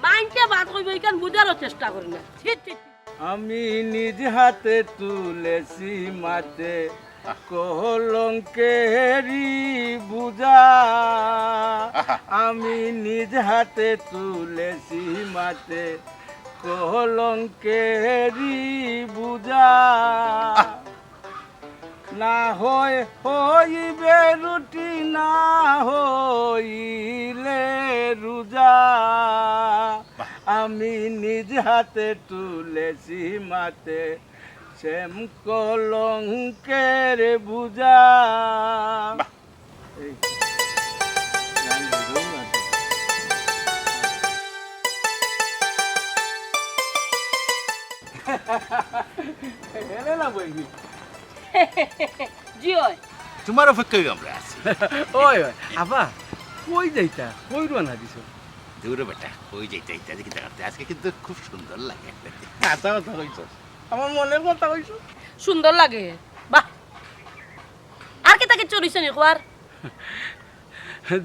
মাইনকে বাদ কইব ইকান বুঝারও চেষ্টা করি না আমি নিজ হাতে তুলেছি মাতে কলঙ্কেরি বুঝা আমি নিজ হাতে তুলেছি মাতে কলঙ্কেরি বুঝা না হইবে রুটি না হইলে রোজা আমি নিজ হাতে তুলেছি মাতে শ্যাম কলঙ্কের বুঝা জি ওই তোমার অপেক্ষায় আমরা আছি ওই আবা কই যাইতা কই রওনা দিছো দূরে বেটা ওই যাইতে ইত্যাদি কি দেখাতে আজকে কিন্তু খুব সুন্দর লাগে আচ্ছা কথা কইছো আমার মনের কথা কইছো সুন্দর লাগে বাহ আর কি তাকে চলিছে নি কোয়ার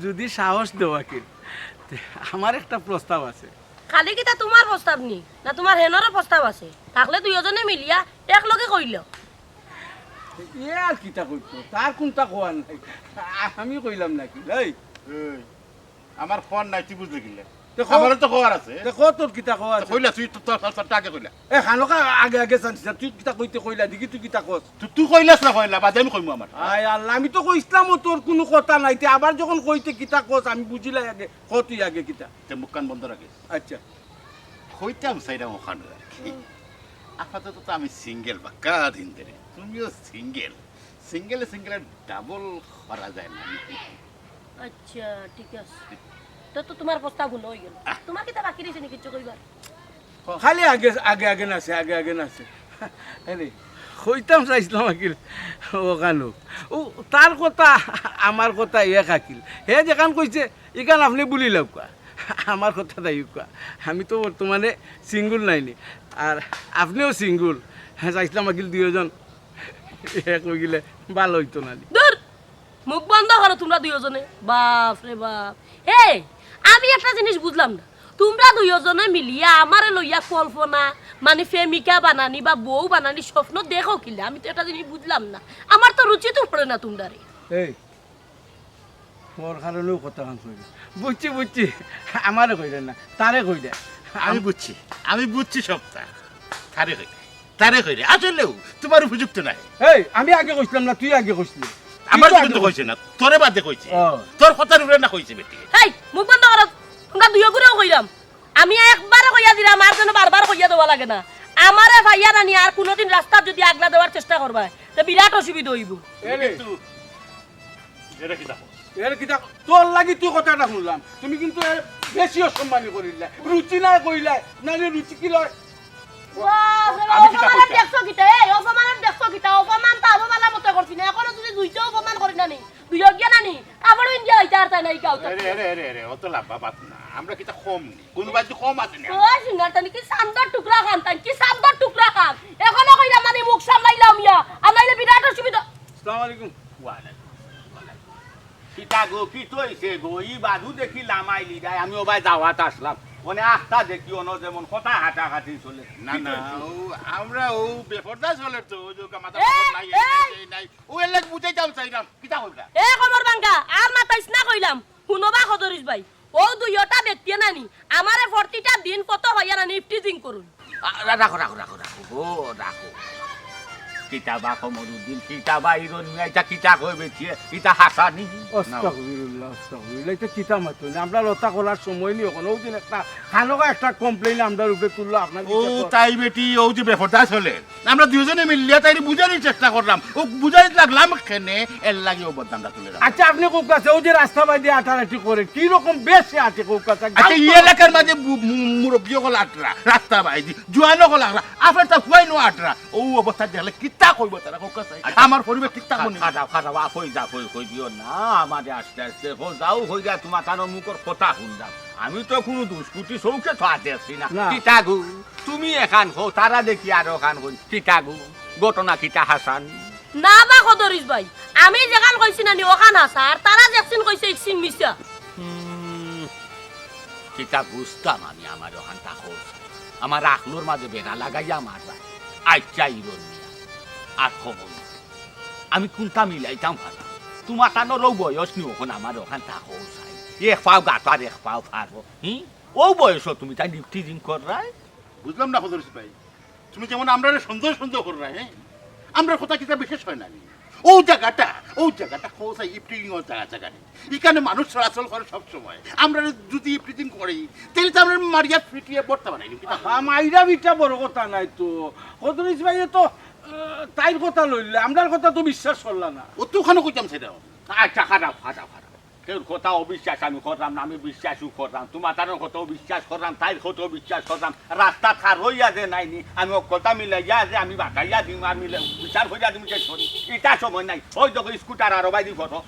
যদি সাহস দেও আকিল আমার একটা প্রস্তাব আছে খালি কি তা তোমার প্রস্তাব নি না তোমার হেনরও প্রস্তাব আছে থাকলে দুইজনে মিলিয়া একলগে কইল এ আর কিতা কইতো তার কোনটা কোয়া নাই আমি কইলাম নাকি এই আমার ফোন নাই তুই বুঝলি কিলে দেখো আমারও তো খবর আছে দেখো তোর কিতা কোয়া আছে কইলা তুই তোর আগে কইলা এ খানোকা আগে আগে জানিস তুই কিতা কইতে কইলা দেখি তুই কিতা কস তুই কইলাস না কইলা বাদে আমি কইমু আমার আয় আল্লাহ আমি তো কইছিলাম তোর কোনো কথা নাই তে আবার যখন কইতে কিতা কস আমি বুঝিলাই আগে ক তুই আগে কিতা তে মুখ কান বন্ধ রাখিস আচ্ছা কইতাম সাইরা ওখানে রাখি আপাতত তো আমি সিঙ্গেল বাক্কা দিন ধরে তুমিও সিঙ্গেল সিঙ্গেলে ডাবল করা যায় না আচ্ছা ঠিক আছে তো তোমার প্রস্তাব হলো হই গেল তোমার কি তা বাকি রইছে নি কিছু কইবার খালি আগে আগে আগে নাছে আগে আগে নাছে এনে কইতাম চাইছিলাম আকিল ও কানু ও তার কথা আমার কথা এক আকিল হে যেখান কইছে এখান আপনি বলি লাউকা আমার কথা তাই আমি তো বর্তমানে সিঙ্গুল নাইনি আর আপনিও সিঙ্গুল হ্যাঁ চাইছিলাম আকিল দুইজন এক হয়ে গেলে ভালো হইতো না দূর মুখ বন্ধ করো তোমরা দুইজনে বাপ রে বাপ এই আমি একটা জিনিস বুঝলাম না তোমরা দুইজনে মিলিয়া আমারে লইয়া কল্পনা মানে প্রেমিকা বানানি বা বউ বানানি স্বপ্ন দেখো কিলে আমি তো একটা জিনিস বুঝলাম না আমার তো রুচি তো পড়ে না তোমরারে এই তোর কারণেও কথা কান কইল বুঝছি বুঝছি আমারে কইলেন না তারে কই দে আমি বুঝছি সবটা তারে কইরে আসলেও তোমার উপযুক্ত নাই এই আমি আগে কইছিলাম না তুই আগে কইছিলি আমার কিন্তু কইছে না তোরে বাদে কইছে তোর কথার উপরে না কইছে বেটি এই মুখ বন্ধ করো তোমরা দুইও করেও কইলাম আমি একবার কইয়া দিলাম আর যেন বারবার কইয়া দেওয়া লাগে না আমারে ভাইয়া রানি আর কোনোদিন রাস্তা যদি আগলা দেওয়ার চেষ্টা করবা তো বিরাট অসুবিধা হইব কিন্তু এরা কি দেখো এর কিতা তোর লাগি তুই কথাটা শুনলাম তুমি কিন্তু বেশি অসম্মানী করিলে রুচি নাই কইলে নালে রুচি কি লয় অপমান দেখছো কিতা এই অপমান দেখছো কিতা অপমান তা অপমান মতো করছি না এখনো যদি দুইটা অপমান করি না নি দুই অজ্ঞা না নি আবার ইন্ডিয়া হইতে আর তাই নাই কাউ রে অত লাভ বাত না আমরা কিতা কম নি কোন বাজে কম আছে না ও সিঙ্গার তানি কি সান্দর টুকরা খান তাই কি সান্দর টুকরা খান এখনো কইলা মানে মুখ সামলাইলাম ইয়া আমাইলে বিরাট অসুবিধা আসসালামু আলাইকুম কিতা গো কি তৈছে গো ই বাধু দেখি লামাইলি যায় আমি ওবাই যাওয়াত আসলাম মানে আস্তা দেখি অন যেমন কথা হাঁটাহাঁটি চলে না আমরা ও বেপরদা চলে তো ও যে মাথা নাই নাই ও এলে বুঝাইতাম চাইলাম কিতা হইলা এ খবর ভাঙ্গা আর মাতাইছ না কইলাম শুনবা খদরিস ভাই ও দুইটা ব্যক্তি নানি আমারে প্রতিটা দিন কত হইয়া নানি ইফটিজিং করুন রাখো ও রাখো কিতাবা কমরুদ্দিন কিতাবা ইরনিয়া এটা কিতা কইবে কিতা হাসানি আস্তাগফিরুল্লাহ এটা কিতা মাতো আমরা লতা করার সময় নি এখন ওদিন একটা খানোকা একটা কমপ্লেইন আমরা রূপে তুললো আপনার ও তাই বেটি ও যে বেপরদা চলে আমরা দুজনে মিলিয়া তাই বুঝানোর চেষ্টা করলাম ও বুঝাইতে লাগলাম কেনে এর লাগি ও বদনামটা তুলে রাখ আচ্ছা আপনি কোক কাছে ও যে রাস্তা বাইরে আটারাটি করে কি রকম বেশি আছে কোক কাছে আচ্ছা এই এলাকার মাঝে মুরব্বী হল আটরা রাস্তা বাইজি জুয়ানো হল আটরা আপনার তা খুয়াইনো আটরা ও অবস্থা দেখলে কিতা কইব তারা কোক কাছে আমার পরিবেশ ঠিক থাকবো খাটা কই যা কই দিও না আমাদের আস্তে আস্তে যাও হই যা তোমার তার মুখর কথা শুন যাও আমি তো কোনো দুষ্কুটি চৌকে তো হাতে আসছি না কিতাগু তুমি এখান হো তারা দেখি আর ওখান হই কিতাগু ঘটনা কিতা হাসান না বা খদরিস ভাই আমি যেখান কইছি নানি ওখান হাসা আর তারা যেখান কইছে ইকসিন মিছা কিতা বুঝতাম আমি আমার ওখান তাকো আমার আখলোর মাঝে বেড়া লাগাইয়া আমার ভাই আচ্ছা ইরন মিয়া আর খবর নাই। আমি কোনটা মিলাইতাম ভালো তোমার টানোরও বয়স নি ওখানে আমার ওখান তাকো চাই এক পাও গাতো আর এক পাও পারবো ও বয়সও তুমি তাই নিফটিজিং করাই বুঝলাম না হজর ভাই, তুমি যেমন আমরা সন্দেহ সন্দেহ কর রায় আমরা কথা কিতা বিশেষ হয় না ও জায়গাটা খোঁজা ইফটিং জায়গা নেই এখানে মানুষ চলাচল করে সব সময়। আমরা যদি ইফটিং করি তাহলে তো আমরা মারিয়া ফিটিয়ে পড়তে পারি মাইরা বিটা বড় কথা নাই তো হদরিস ভাই তো তাইর কথা লইলে আমরার কথা তো বিশ্বাস করলা না। ও তো ওখানে কইতাম সেটা আচ্ছা খারাপ খারাপ খারাপ কেউ কথা অবিশ্বাস আমি করলাম না আমি বিশ্বাসও করলাম তোমার তার কথাও বিশ্বাস করলাম তাই কথাও বিশ্বাস করলাম রাস্তা খার হইয়া যে নাইনি আমি ও কথা মিলাইয়া যে আমি বাঁকাইয়া দিম আর মিলে বিচার হইয়া দিম যে সরি এটা সময় নাই ওই যখন স্কুটার আরো বাইদি ফটো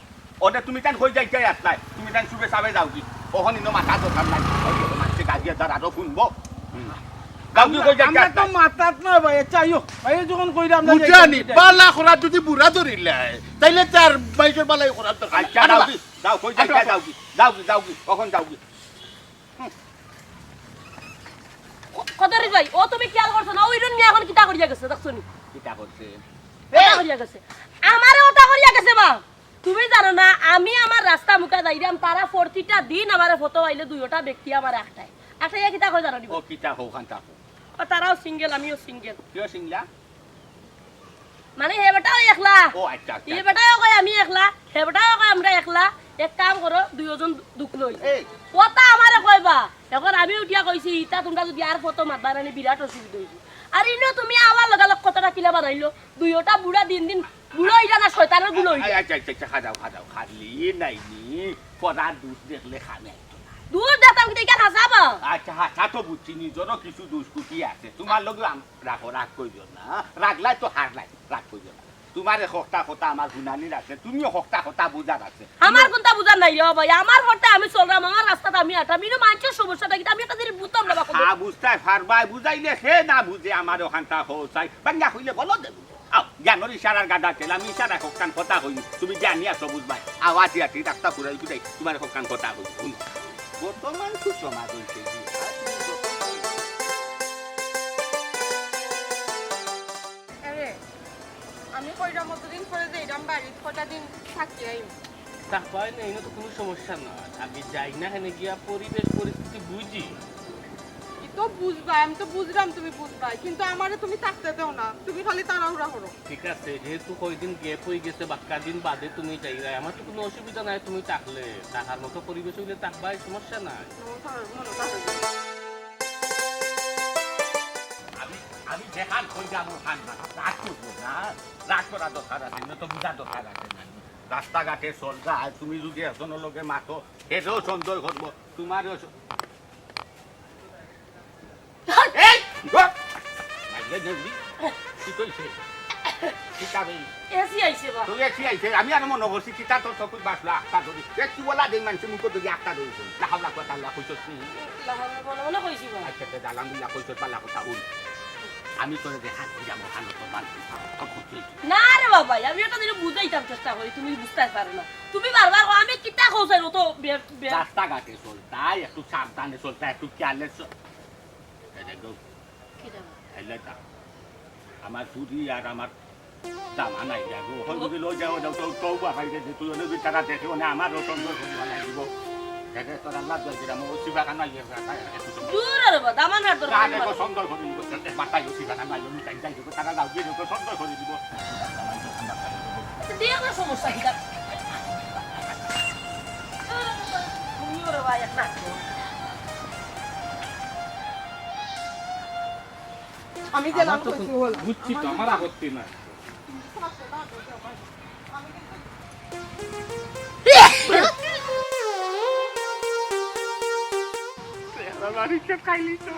ওটা তুমি তাই হয়ে যাইতে আসলাই তুমি তাই শুভে চাবে যাও কি ওখানে মাথা দরকার নাই ওই যখন মাসে গাড়িয়ে তার আরো শুনবো আমরা তো মাতাত না ভাই চাইও ভাই যখন কইরা আমরা বুঝানি বালা খরা যদি বুড়া ধরিলে তাইলে তার বাইশের বালাই খরা দরকার। আচ্ছা যাও কি যাও কই যাইতে যাও কি কখন যাও কি কদরি ভাই ও তুমি খেয়াল করছো না ওইরন নিয়ে এখন কিতা করিয়া গেছে দেখছো নি কিটা করছে কিতা করিয়া গেছে আমারে ওটা করিয়া গেছে বা তুমি জানো না আমি আমার রাস্তা মুখা যাইরাম তারা 40টা দিন আমারে ফটো আইলে দুইটা ব্যক্তি আমার একটাই কিতা কই জানো নি ও কিটা হোখান তাকো ও তারাও সিঙ্গেল আমিও সিঙ্গেল কিও সিংলা মানে হে বেটাও একলা ও আচ্ছা হে বেটাও কয় আমি একলা হে বেটাও কয় আমরা একলা এক কাম করো দুইজন দুখ লই কথা আমারে কইবা এখন আমি উঠিয়া কইছি ইতা তোমরা যদি আর ফটো মারবা রানি বিরাট অসুবিধা হইছে আর ইনো তুমি আবার লগালগ কথাটা কিলা বানাইলো দুইটা বুড়া দিন দিন বুড়ো হইলা না শয়তানের বুড়ো হইলা আচ্ছা আচ্ছা খাজাও খালি নাইনি পড়ার দুধ দেখলে খানে দূর দেখতাম কি কেন হাসাবা আচ্ছা হাসা তো বুঝছি নিজেরও কিছু দুষ্কুটি আছে তোমার লগে রাগ কইও না রাগলাই তো হারলাই রাগ কইও না তোমার হকটা কথা আমার গুনানির আছে তুমিও হকটা কথা বুঝার আছে আমার কোনটা বুঝার নাই রে ভাই আমার হতে আমি চলরাম আমার রাস্তাটা আমি আটা মিনো মানুষের সমস্যাটা কি আমি একটা জিনিস বুঝতাম না বাবা বুঝতে পারবাই বুঝাইলে সে না বুঝে আমার ওখানটা হই বাঙ্গা হইলে বলো দেব জ্ঞানের ইশারার গাদা ছিল আমি ইশারা হকান কথা হই তুমি জানি আছো বুঝবাই আওয়াজ আটি রাস্তা ঘুরাই ঘুরাই তোমার হকান কথা হই বর্তমান খুব সমাজ হয়েছে আমি কইরা মতদিন পরে যে এরম বাড়ি কটা দিন থাকি আইম তারপরে না এনে তো কোনো সমস্যা না আমি যাই না এখানে গিয়া পরিবেশ পরিস্থিতি বুঝি ই তো বুঝবা আমি তো বুঝলাম তুমি বুঝবা কিন্তু আমারে তুমি থাকতে দাও না তুমি খালি তাড়াহুড়া করো ঠিক আছে যেহেতু কয়দিন গ্যাপ হয়ে গেছে বাক্কা দিন বাদে তুমি যাইরা আমার তো কোনো অসুবিধা নাই তুমি থাকলে থাকার মতো পরিবেশ হইলে থাকবাই সমস্যা নাই আমি যেখান কই যাবো রাগ করবো না রাগ করা দরকার আছে না তো বুঝা দরকার আছে না রাস্তাঘাটে চল যায় তুমি যদি এজনের লগে মাতো এটাও সন্দেহ করবো তোমারও আমি আর মনে করছি কিতা তোর চকুত বাসলো আখটা ধরি একটু বলা দিন মানুষ মুখ যদি আখটা ধরেছিল লাহাবলা কথা আল্লাহ কইছ আচ্ছা আলহামদুলিল্লাহ কইছ পাল্লা কথা বল আমি তোরে দেখা যাবো ভালো তো না রে বাবা আমি এটা দিনে বুঝাইতাম চেষ্টা করি তুমি বুঝতে পারো না তুমি বারবার আমি কিতা কইছাই তো রাস্তাঘাটে চল তাই একটু সাবধানে চলতা একটু কেয়ারলেস আমার চুরি আর আমার দামা নাই যাবো ওখান যদি লই যাও যাও তো তো বাড়িতে তুই যদি তারা দেখে মানে আমারও সন্দেহ করি বানাই দিব দেখে তোর আল্লাহ জয় দিলাম ও শিবাখান নাই দূর রে বাবা দামান হাত ধরে আগে তো সন্দেহ করি দিব বাতাই শিবাখান নাই আমি তাই যাই দিব তারা দাও দিয়ে তো সন্দেহ করি দিব দিয়ে না সমস্যা কি তুমি ওরে ভাই একটা আমি গেলাম বুঝছি তো আমার আপত্তি নাই খাইলি তো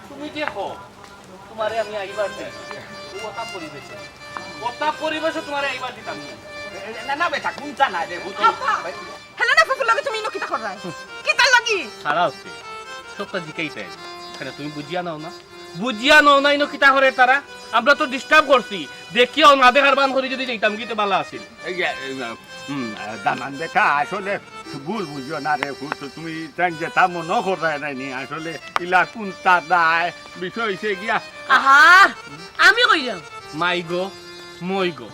তুমি দেখো তোমারে আমি আইবার দিই কথা পরিবেশে তোমারে আইবার দিতাম না না বেটা কোনটা না রে হেলে না ফুফু লাগে তুমি ইনো কিতা করাই কিতা লাগি খারাপ হচ্ছে সবটা জিকাইতে এখানে তুমি বুঝিয়া নাও না ইনো কিতা করে তারা আমরা তো ডিস্টার্ব করছি দেখিও না দেখার বান করে যদি যাইতাম কিতে ভালো আছিল এই যে দামান বেটা আসলে ভুল বুঝিও না রে ভুল তো তুমি যেটা মনে করায় নাই আসলে ইলা কোনটা দায় বিষয় হয়েছে গিয়া আহা আমি কইলাম মাই গো মই গো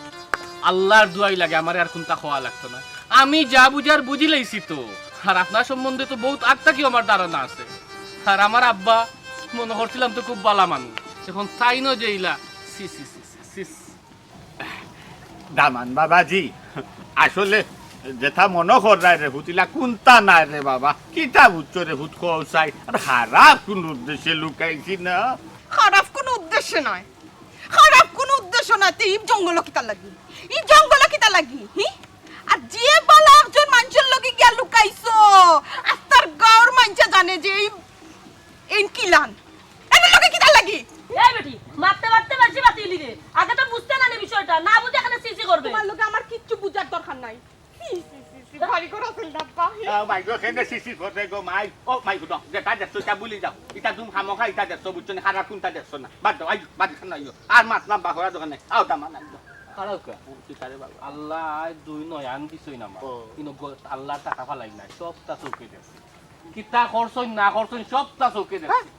আল্লাহর দোয়াই লাগে আমার আর কোনটা খাওয়া লাগতো না আমি যা বুঝার বুঝি লাইছি তো আর আপনার সম্বন্ধে তো বহুত আগ থাকি আমার ধারণা আছে আর আমার আব্বা মনে করছিলাম তো খুব বালা মানুষ এখন তাই ন যেইলা সি সি সি সি দামান বাবাজি আসলে যেটা মনে করায় রে ভূতিলা কোনটা নাই রে বাবা কিতা বুঝছো রে ভূত কৌসাই আর খারাপ কোন উদ্দেশ্যে লুকাইছি না খারাপ কোনো উদ্দেশ্য নয় খারাপ কোনো উদ্দেশ্য নয় তুই জঙ্গল কিতা লাগি ই জঙ্গল কিতা লাগি হি আর যে বালা একজন মানুষের লগে গিয়া লুকাইছো আস্তার গাঁর মানুষে জানে যে এই কিলান এর লগে কিতা লাগি এই বেটি মারতে মারতে বেশি বাতিলি রে আগে তো বুঝতে না বিষয়টা না বুঝে এখানে সিসি করবে তোমার লগে আমার কিচ্ছু বুঝার দরকার নাই ভারী করে ফেল ডাব্বা মাই গো কেনে সিসি করতে গো মাই ও মাই গো যেটা দেখছো তা বলি যাও এটা তুমি খামোখা এটা দেখছো বুঝছো না খারাপ কোনটা দেখছো না বাদ দাও আই বাদ খান আইও আর মাতলাম বাহরা দোকানে আও দামান আইও খারাপ কা কি তারে বাবা আল্লাহ দুই নয় আন কিছুই না কিন্তু আল্লাহ টাকা ফালাই না সবটা চৌকে দিয়েছে কিতা খরচই না খরচই সবটা চৌকে দিয়েছে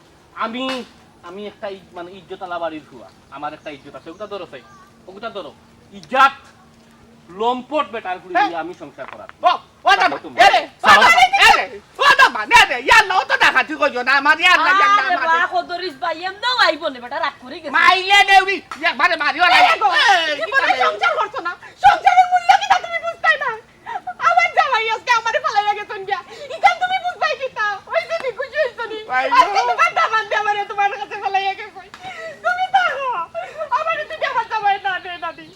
আমি একটা মানে ইজ্জত আলা বাড়ির হুয়া আমার একটা ইজ্জত আছে ওটা ধরো চাই ওটা ধরো ইজ্জত লম্পট বেটার পুরি আমি সংসার করার ও দামা এরে ও দামা নে ইয়াল্লা ও তো দেখাতি কইও না আমার ইয়াল্লা ইয়াল্লা আরে বাহ কদরিস ভাই এমনও আইবো নে বেটা রাগ করে গেছে মাইলে দেউরি একবারে মারিও না কি বলে সংসার করছো না সংসারের মূল্য কিতা তুমি বুঝতাই না আমার জামাই আজকে আমারে ফালাইয়া গেছন গিয়া ইখান তুমি বুঝবাই কিতা ওই যে খুশি হইছো নি আজকে তোমার দামান দে আমারে তোমার কাছে ফালাইয়া গেছ তুমি তাহো আমারে তুমি আমার জামাই না দে না দি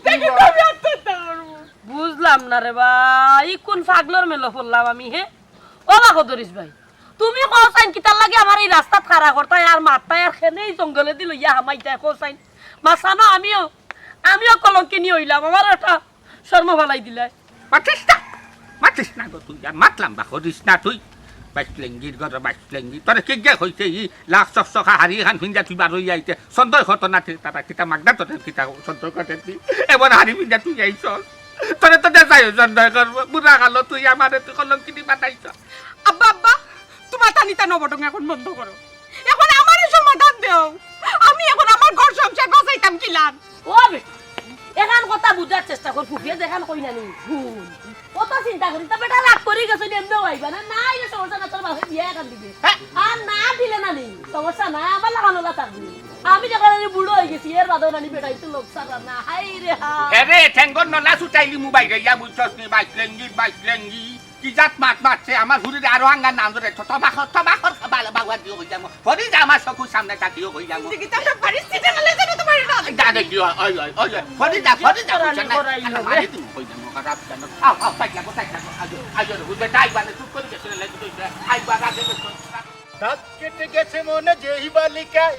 দেখি তুমি আত্মহত্যা করবো বুঝলাম না রে ভাই কোন পাগলর মেলো পড়লাম আমি হে ও বা কদরিস ভাই তুমি কোসাইন কিতার লাগে আমার এই রাস্তা খাড়া করতাই আর মারতাই আর খেনেই জঙ্গলে দিল ইয়া হামাইতাই কোসাইন মাসানো আমিও কলঙ্কিনী হইলাম আমার একটা শর্ম ফালাই দিলাই মাতিস না গো তুই আর মাতলাম বা করিস না তুই বাইসলেঙ্গির ঘর বাইসলেঙ্গি তোরে কি গে হইছে ই লাখ চকচকা হারি খান ফিন্দা তুই বার হইয়া আইতে সন্তোষ হতো না তারা কিতা মাগদা তোর কিতা সন্তোষ করতে তুই এবার হারি ফিন্দা তুই আইছ তোরে তো দেখাই সন্তোষ করবো বুড়া গেল তুই আমারে তুই কলঙ্কিনি বানাইছ আব্বা আব্বা তোমার টানিতা নবটং এখন বন্ধ করো এখন আমারই সমাধান দেও আমি এখন আমার ঘর সংসার গোছাইতাম কিলান ও বে এখান কথা বুঝার চেষ্টা কর ফুফিয়ে দেখান কই না নি ভুল কত চিন্তা করি তা বেটা রাগ করি গেছ এমনিও আইবা না নাই রে সমস্যা না তোর বাপে বিয়ে এখান দিবে আর না দিলে না নি সমস্যা না আমার লাগানো না থাকবে আমি যখন বুড়ো হয়ে গেছি এর বাদও নানি বেটা একটু লোক সারা না হাই রে রে ঠেঙ্গন নলা সুটাইলি মোবাইলে ইয়া বুঝছস নি বাইসলেঙ্গি কি জাত মারছে আমার ঘুরে আরো আঙ্গার নাম ধরে তবাখর খাবার বাবা দিও হই যাবো হরি যা আমার চকুর সামনে তাকিও হই যাবো দেখি তো সব পরিস্থিতি নালে যেন তোমার দাদা কি ওই হরি যা মারি তুমি হই যাবো খারাপ জানো আও তাই লাগো আজ হুবে তাই বানে চুপ করে গেছে লাগি তো আইবা আগে দাঁত কেটে গেছে মনে যেই বালিকায়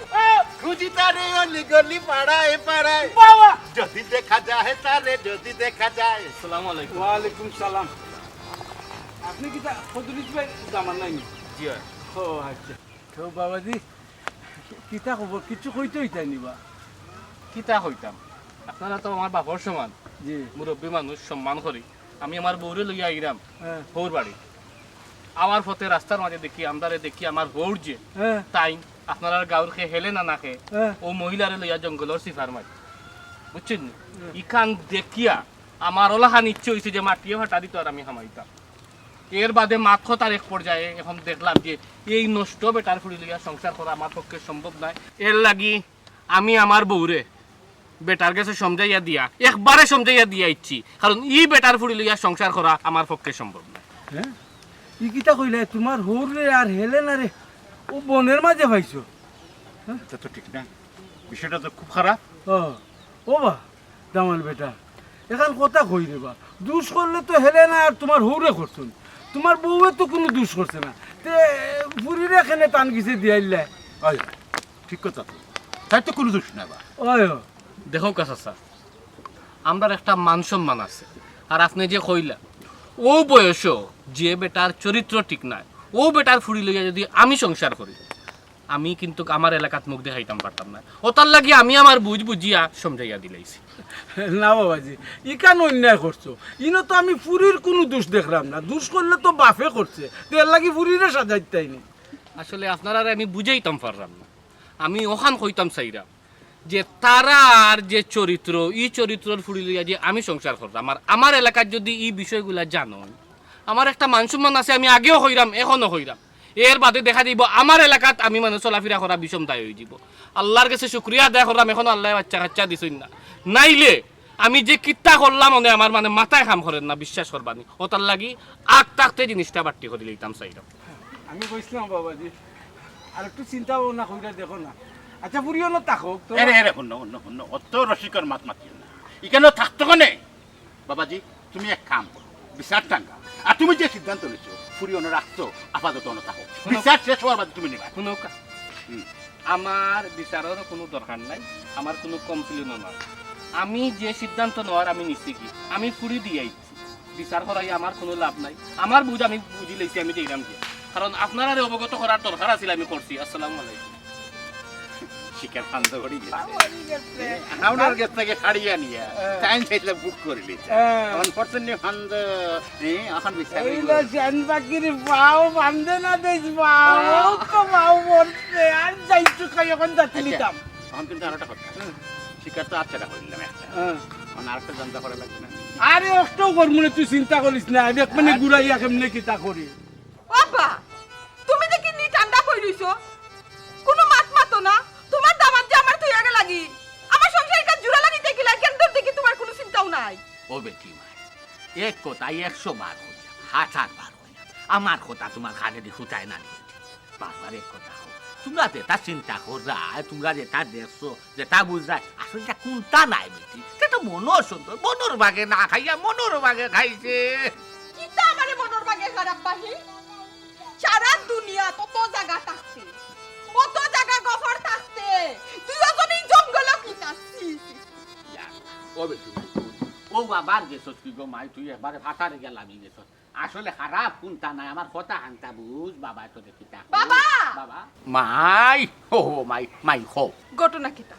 খুঁজি তারে অলি গলি পাড়ায় পাড়ায় বাবা যদি দেখা যায় তারে যদি দেখা যায় আসসালামু আলাইকুম ওয়ালাইকুম সালাম আপনি কি কদরিস ভাই জামান নাই জি ও আচ্ছা তো বাবাজি কিতা খবর কিছু কইতে হইতাই নিবা কিতা হইতাম আপনারা তো আমার বাপর সমান জি মুরব্বী মানুষ সম্মান করি আমি আমার বউরে লইয়া আইরাম হ্যাঁ বউর বাড়ি আমার পথে রাস্তার মাঝে দেখি আমদারে দেখি আমার বউর যে হ্যাঁ তাই আপনারা গাঁর খেয়ে হেলে না নাকে হ্যাঁ ও মহিলারে লইয়া জঙ্গলের সিফার মাঝে বুঝছেন ইখান দেখিয়া আমার ওলাহান ইচ্ছে হয়েছে যে মাটিয়ে ভাটা দিত আর আমি হামাইতাম এর বাদে মাত্র তার এক পর্যায়ে এখন দেখলাম যে এই নষ্ট বেটার ফুড়ি লইয়া সংসার করা আমার পক্ষে সম্ভব নয় এর লাগি আমি আমার বউরে বেটার কাছে সমঝাইয়া দিয়া একবারে সমঝাইয়া দিয়া ইচ্ছি কারণ ই বেটার ফুড়ি লইয়া সংসার করা আমার পক্ষে সম্ভব নয় হ্যাঁ ই কিতা কইলে তোমার হোর রে আর হেলেনা রে ও বনের মাঝে পাইছো এটা তো ঠিক না বিষয়টা তো খুব খারাপ ও বা দামান বেটা এখন কথা কই রে বা দুষ করলে তো হেলেনা আর তোমার হৌরে করছুন তোমার বউয়ে তো কোনো দুষ করছে না তে বুড়িরে এখানে টান গিছে দিয়াইলে ওই ঠিক কথা তো তাই তো কোনো দোষ না বা ওই দেখো কাছা স্যার আমরা একটা মান সম্মান আছে আর আপনি যে কইলা ও বয়স যে বেটার চরিত্র ঠিক নাই ও বেটার ফুড়ি লইয়া যদি আমি সংসার করি আমি কিন্তু আমার এলাকাত মুখ দেখাইতাম পারতাম না ওটার লাগি আমি আমার বুঝিয়া সমঝাইয়া দিলাইছি। না বাবাজি ইকান অন্যায় করছো ইনো তো আমি ফুরির কোনো দোষ দেখলাম না, দোষ করলে তো বাপে করছে, এর লাগি ফুরিরে সাজাইতাইনি। আসলে আপনারা আমি বুঝাইতাম পারলাম না, আমি ওখান কইতাম চাইরাম যে তারার যে চরিত্র এই চরিত্রর ফুড়ি লইয়া যে আমি সংসার করতাম আর আমার এলাকার যদি এই বিষয়গুলা জানো আমার একটা মান সম্মান আছে, আমি আগেও হইরাম এখনো হইরাম, এর বাদে দেখা দিব আমার এলাকাত আমি মানে চলাফেরা করা বিষম দায় হয়ে যাব। আল্লাহর কাছে শুক্রিয়া আদায় করলাম এখনো আল্লাহ বাচ্চা কাচ্চা দিছই না, নাইলে আমি যে কিত্তা করলাম মানে আমার মানে মাথায় কাম করেন না, বিশ্বাস করবানি ওটার লাগি আগ তাকতে জিনিসটা বাড়তি করে লইতাম চাইরাম। আমি কইছিলাম বাবাজি আর একটু চিন্তা ভাবনা কইরা দেখো না। আচ্ছা ফুরিও না থাকুক তো। এরে এরে শূন্য অত রসিকর মাত মাতিও না, এখানে থাকতো কেনে বাবাজি। তুমি এক কাম করো, বিচার টাঙ্গা, আর তুমি যে সিদ্ধান্ত নিছো ফুরিও না রাখছো আপাতত না থাকো, বিচার শেষ হওয়ার বাদে তুমি নিবা। শুনো আমার বিচারের কোনো দরকার নাই, আমার কোনো কমপ্লেনও নাই, আমি যে সিদ্ধান্ত নেওয়ার আমি নিচ্ছি কি আমি ফুড়ি দিয়ে বিচার করাই আমার কোনো লাভ নাই, আমার বুঝ আমি বুঝি লাইছি আমি দিলাম কি, কারণ আপনারা অবগত করার দরকার আছিল আমি করছি। আসসালামু আলাইকুম। শিকার ফান্দ করি গেছে আমার কাছ থেকে হারিয়ে নিয়ে টাইম চাইলে বুক করে লিছে আনফরচুনেটলি ফান্দ এখন বিচার এইলা জান বাকির বাও বান্ধে না দেস বাও তো বাও বলতে আর যাইতো কই এখন যাচ্ছিলাম। এখন কিন্তু আরেকটা কথা, শিকার তো আচ্ছাটা করে নিলাম একটা, এখন আরেকটা জানতে করা লাগবে না। আরে একটু করমুনে তুই চিন্তা করিস না, দেখ মানে গুড়াইয়া কেমনে কিতা করি। বাবা তুমি দেখি নি ঠান্ডা কই রইছো, কোনো মাত মাতো না, তোমার দামাত যে আমার তুই আগে লাগি আমার সংসারের কাজ জুড়া লাগি দেখিলা কেন তোর দেখি তোমার কোনো চিন্তাও নাই। ও বেটি মাই এক কথাই 100 বার হইলাম, 1000 বার হইলাম, আমার কথা তোমার কানে দি ফুটায় না বারবার এক কথা হোক, তোমরা যেটা চিন্তা কররা তোমরা যেটা দেখছো যেটা বুঝায় আসলে কোনটা নাই বেটি, সেটা মনোর সুন্দর মনোর ভাগে না খাইয়া মনোর ভাগে খাইছে। কিতা আমারে মনের ভাগে খারাপ বাহি, সারা দুনিয়া তত জায়গা থাকতে কত জায়গা গফর থাকতে তুই ওজনই জঙ্গলে কিতাছি। ও বেটি ও বাবার গেছস কি গো মাই, তুই একবারে ফাটারে গেলামি গেছস, আসলে খারাপ কোনটা নাই আমার কথা হানতা বুঝ বাবা তো দেখি তা বাবা বাবা মাই ও মাই মাই হো ঘটনা কিতা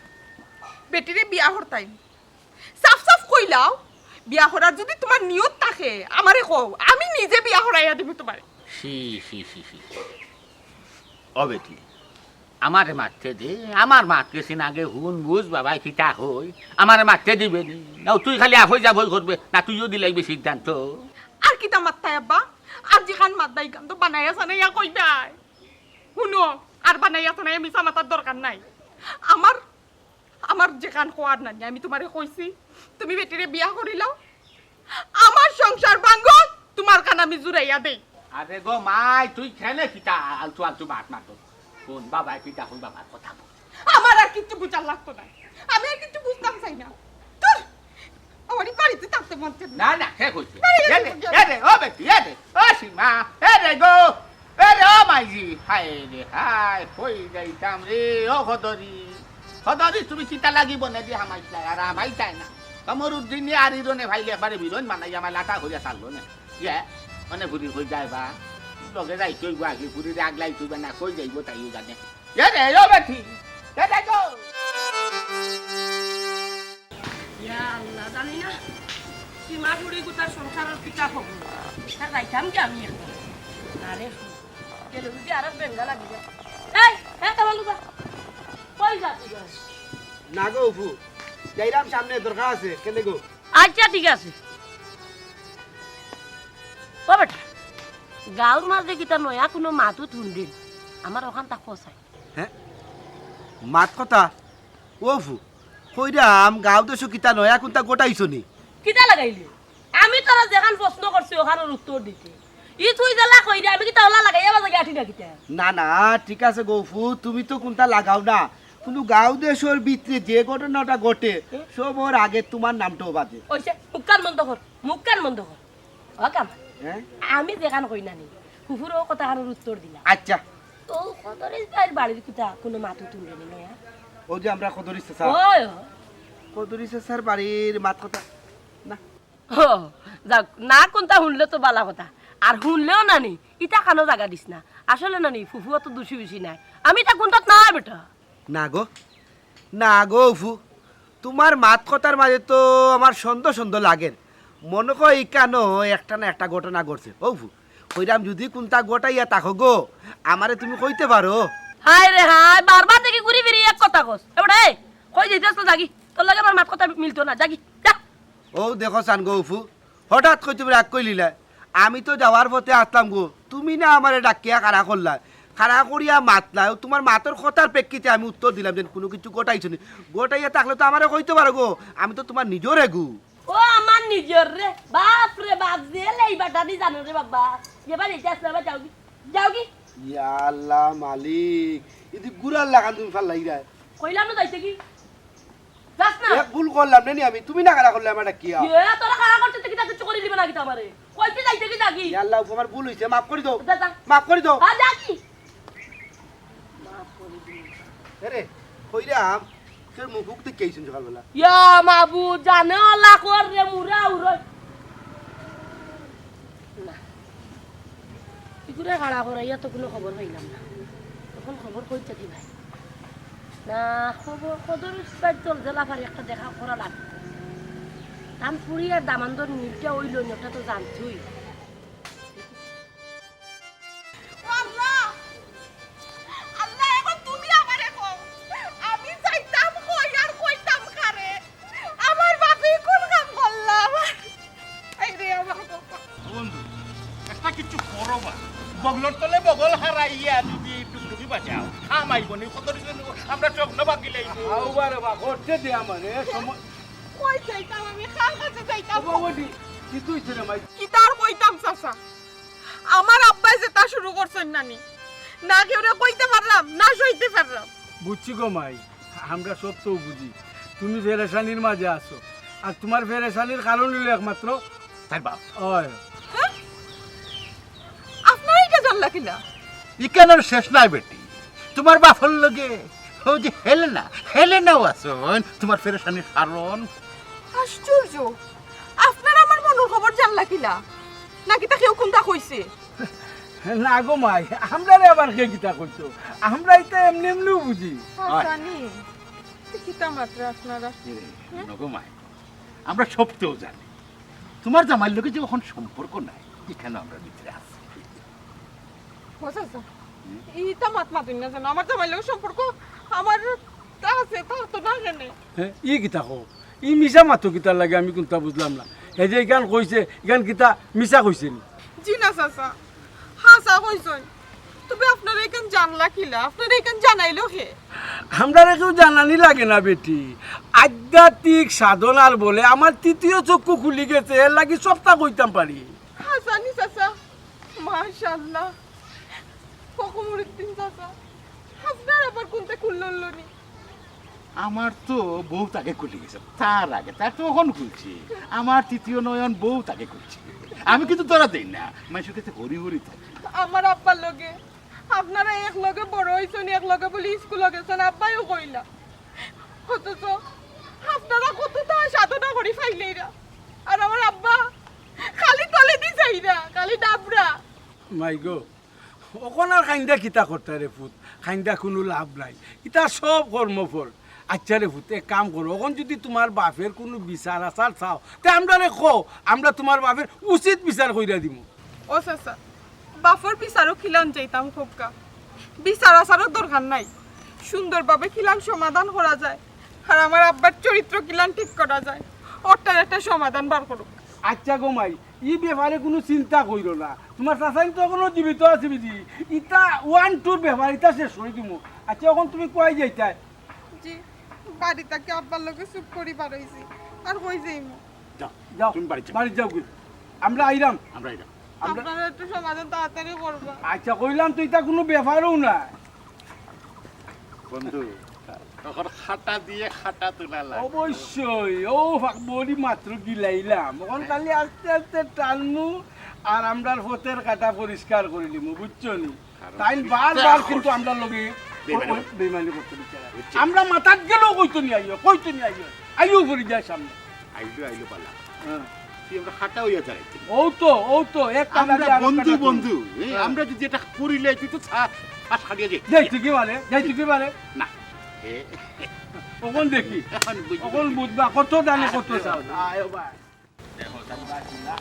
বেটিরে বিয়া হরতাই সাফ সাফ কইলাও, বিয়া হরার যদি তোমার নিয়ত থাকে আমারে কও, আমি নিজে বিয়া হরাইয়া দিব তোমারে। সি সি সি সি ও বেটি আমারে মারতে দে, আমার মারতে সিন আগে হুন বুঝ বাবা কিতা হই আমারে মারতে দিবে নি না তুই খালি আফই যা ভয় করবে না, তুইও দিলাইবে সিদ্ধান্ত। আর কিতা মাত্তাই আব্বা, আর যেখান মাত্তাই গান তো বানাইয়া সানাইয়া কইবাই, শুনো আর বানাইয়া সানাইয়া মিছা মাতার দরকার নাই, আমার আমার যেখান খোয়ার নাই আমি তোমারে কইছি তুমি বেটিরে বিয়া করিলাও, আমার সংসার ভাঙ্গ তোমার কান আমি জুড়াইয়া দেই। আরে গো মাই তুই খেলে কিতা আলতু আলতু বাট মারতো কোন বাবা কিতা কোন বাবার কথা বল, আমার আর কিছু বুঝার লাগতো না, আমি আর কিছু বুঝতাম চাই না, তোর আমার বাড়িতে থাকতে মন চায় না না হে কইছে এরে ও বেটি এরে ও সীমা এরে গো এরে ও মাইজি হায় রে হায় কই যাইতাম রে ও খদরি খদরি তুমি কিতা লাগিব না দি হামাইতা আর হামাইতাই না কমরউদ্দিন আর ইরনে ভাইলে একবারে বিরন বানাই আমার লাটা হইয়া চাললো না ইয়ে মানে বুড়ি হই যাইবা লগে যাই কই আগে বুড়ি আগলাই তুই না কই যাইব তাইও জানে এরে ও বেটি এরে গো ইয়া আল্লাহ জানি না সীমা বুড়ি গোটার সংসারের পিতা হব তার রাইতাম কি আমি এখন আরে গেলে যদি আর বেঙ্গা লাগি যায় এই হ্যাঁ তাহলে যা কই যাচ্ছি না গো উফু যাইরাম সামনে দরকার আছে কেন গো? আচ্ছা ঠিক আছে ও বেটা গাঁৱৰ মাঝে কিতা নয়া কোনো মাতো থুন্দিল আমার ওখান তা খসাই হ্যাঁ মাত কথা উফু কইরাম গাঁও দেশো কিতা নয়া কোনটা গোটাইছো নি কিতা লাগাইলি আমি তোরা যেখান প্রশ্ন করছি ওখানের উত্তর দিতে ই তুই জ্বালা কই দে আমি কিতা ওলা লাগাই এবার জায়গা আঠি না কিতা না না ঠিক আছে গো উফু তুমি তো কোনটা লাগাও না, কিন্তু গাঁও দেশের ভিতরে যে ঘটনাটা ঘটে সবর আগে তোমার নামটাও বাজে। ওইছে মুক্কান বন্ধ কর ও কাম হ্যাঁ আমি যেখান কই না নি ফুফুরও কথা খানোর উত্তর দিলা আচ্ছা ও কতরিস বাইর বাড়ির কিতা কোনো মাতো তুলবে নি নয়া ও যে আমরা কদরিস স্যার ওই কদরিস স্যার বাড়ির মাত কথা না ও যাক না কোনটা শুনলে তো বালা কথা আর শুনলেও নানি ইটা কানো জায়গা দিস না আসলে নানি ফুফু তো দোষী বেশি নাই আমি তা কোনটাত না বেটা না গো না গো উফু তোমার মাত কথার মাঝে তো আমার সন্দেহ সন্দেহ লাগে মনে কয় কেন একটা না একটা ঘটনা ঘটছে ও উফু কইরাম যদি কোনটা গোটাইয়া তাকো গো আমারে তুমি কইতে পারো হাই রে হাই বারবার দেখি ঘুরি ফিরি এক কথা কস এবারে কই যাইতাস তো জাগি তোর লাগে আমার মাত কথা মিলতো না জাগি যা ও দেখো চান গো উফু হঠাৎ কই তুমি রাগ কইলিলা আমি তো যাওয়ার পথে আসলাম গো তুমি না আমারে ডাকিয়া খাড়া করলা খাড়া করিয়া মাতলা তোমার মাতর কথার প্রেক্ষিতে আমি উত্তর দিলাম যে কোনো কিছু গোটাইছো নি গোটাইয়া থাকলে তো আমারে কইতে পারো গো আমি তো তোমার নিজের এগু ও আমার নিজের রে বাপ রে বাপ জেলে এই বাটা দি জানো রে বাবা এবার এটা আসলে যাওগি যাওগি ইয়া আল্লাহ মালিক ইদি গুড়ার লাগান তুমি ফাল লাগি যায় কইলাম না যাইতে কি যাস না এক ভুল করলাম না নি আমি তুমি না খাড়া করলে আমার কি এ তোরা খারাপ করতে থেকে তা কিছু করে দিবে না কি আমারে কইতে যাইতে কি জাগি ইয়া আল্লাহ তোমার ভুল হইছে maaf করে দাও যা যা maaf করে দাও হ্যাঁ জাগি আরে কইরাম তোর মুখ তো কেইছেন সকালবেলা ইয়া মাবু জানে আল্লাহ কর রে মুরা উরই না ইগুরে খাড়া করে ইয়া তো কোনো খবর পাইলাম না তখন খবর কইতে দি ভাই না খবর কদর স্পাইট চল জেলা পারি একটা দেখা করা লাগবে তানপুরি আর দামান্দর মিলটা ওইল ওটা তো জানছুই আল্লাহ আল্লাহ এখন তুমি আমারে কও আমি যাইতাম কই আর কইতাম কারে আমার বাপি কোন কাম করলাম এই রে আমার বাবা বন্ধু একটা কিছু করো বা বগলর তলে বগল হারাইয়া যদি টুকটুকি বাঁচাও খামাইব নি কত আমরা চোখ না বাকিলাই আও বারে বা করতে দে আমারে সময় কই যাইতাম আমি কার কাছে যাইতাম বাবাডি কি তুই রে মাই কি তার কইতাম চাচা আমার আব্বাই যেটা শুরু করছেন নানি না কেউ কইতে পারলাম না সইতে পারলাম বুঝছি গো মাই আমরা সব তো বুঝি তুমি ফেরেশানির মাঝে আছো আর তোমার ফেরেশানির কারণ হলো একমাত্র তাই বাপ ওই আপনারই কে জানলা কিনা ইকানোর শেষ নাই বেটি তোমার বাপর লগে ও যে হেলেনাও আছেন তোমার ফেরেশানির কারণ আশ্চর্য আপনার আমার মনের খবর জানলা কিনা নাকি তা কেউ কোনটা কইছে না গো মাই আমরা রে আবার কে গীতা করছো আমরাই তো এমনি এমনিও বুঝি জানি কিতা মাত্র আপনারা নগমাই আমরা সবতেও জানি তোমার জামাইয়ের লোকে যে এখন সম্পর্ক নাই এখানে আমরা ভিতরে আছি বুঝাছো ইটা মাত মাতুন না জানো আমার জামাই লোক সম্পর্ক আমার তা আছে তা তো না জানে হ্যাঁ ই গীতা কো ই মিশা মাতো গীতার লাগে আমি কোনটা বুঝলাম না এই যে গান কইছে গান গীতা মিশা কইছে নি জি না চাচা হাসা কইছন তুমি আপনারা এখান জানলা কিলা আপনারা এখান জানাইলো হে আমরা কেউ জানানি লাগে না বেটি আধ্যাত্মিক সাধনার বলে আমার তৃতীয় চক্ষু খুলি গেছে এর লাগি সপ্তাহ কইতাম পারি হাসানি চাচা মাশাআল্লাহ ফখরুদ্দিন চাচা আপনার আবার কোনটা খুললো নি আমার তো বউ তাকে খুলে গেছে তার আগে তার তো এখন খুলছি আমার তৃতীয় নয়ন বউ তাকে খুলছি আমি কিন্তু ধরা দেই না মানুষের কাছে হরি হরি থাকি আমার আব্বার লগে আপনারা এক লগে বড় হইছেন এক লগে বলি স্কুলে গেছেন আব্বাইও কইলা অথচ আপনারা কতটা সাধনা করি ফাইলেইরা আর আমার আব্বা খালি তলে দি যাইরা খালি ডাবরা মাই গো ওখন আর খাইন্দা কিতা করতে রে ফুট খাইন্দা কোনো লাভ নাই ইটা সব কর্মফল আচ্ছা রে ফুট এক কাম করো এখন যদি তোমার বাপের কোনো বিচার আচার চাও তে আমরা রে খো আমরা তোমার বাপের উচিত বিচার কইরা দিব ও চাচা বাফর বিচারও খিলান যাইতাম খোপকা বিচার আচারও দরকার নাই সুন্দরভাবে খিলান সমাধান করা যায় আর আমার আব্বার চরিত্র কিলান ঠিক করা যায় ওটার একটা সমাধান বার করুক আচ্ছা গো মাই ই ব্যাপারে কোনো চিন্তা কইরো না তোমার চাচাই তো এখনো জীবিত আছে বিধি ইটা 1-2 ব্যাপার ইটা শেষ হয়ে দিব আচ্ছা এখন তুমি কই যাইতাই জি বাড়ি থেকে আব্বার লগে চুপ করি বারইছি আর কই যাইমু যাও যাও তুমি বাড়ি যাও বাড়ি যাও গো। আমরা আইরাম আমরা এটা আপনারা একটু সমাধান তাড়াতাড়ি করবা আচ্ছা কইলাম তো এটা কোনো ব্যাপারও না বন্ধু তখন খাটা দিয়ে খাটা তোলা লাগে অবশ্যই ও বড়ি মাত্র গিলাইলাম এখন খালি আস্তে আস্তে টানমু আর আমরার ফতের কাটা পরিষ্কার করে নিমু বুঝছো নি তাই বারবার কিন্তু আমরা লগে বেমানি করতে বিচারা আমরা মাথার গেলেও কইতো নি আইও আইও পড়ে যায় সামনে আইলো পালা হ্যাঁ তুই আমরা খাটা হইয়া যাইতে ও তো এক কাম আমরা বন্ধু আমরা যদি এটা করিলে তুই তো ফাঁস খাটিয়ে যাইতে কি মানে না ওখন দেখি ওখন বুঝবা কত দানে কত চাও দেখো সাইবা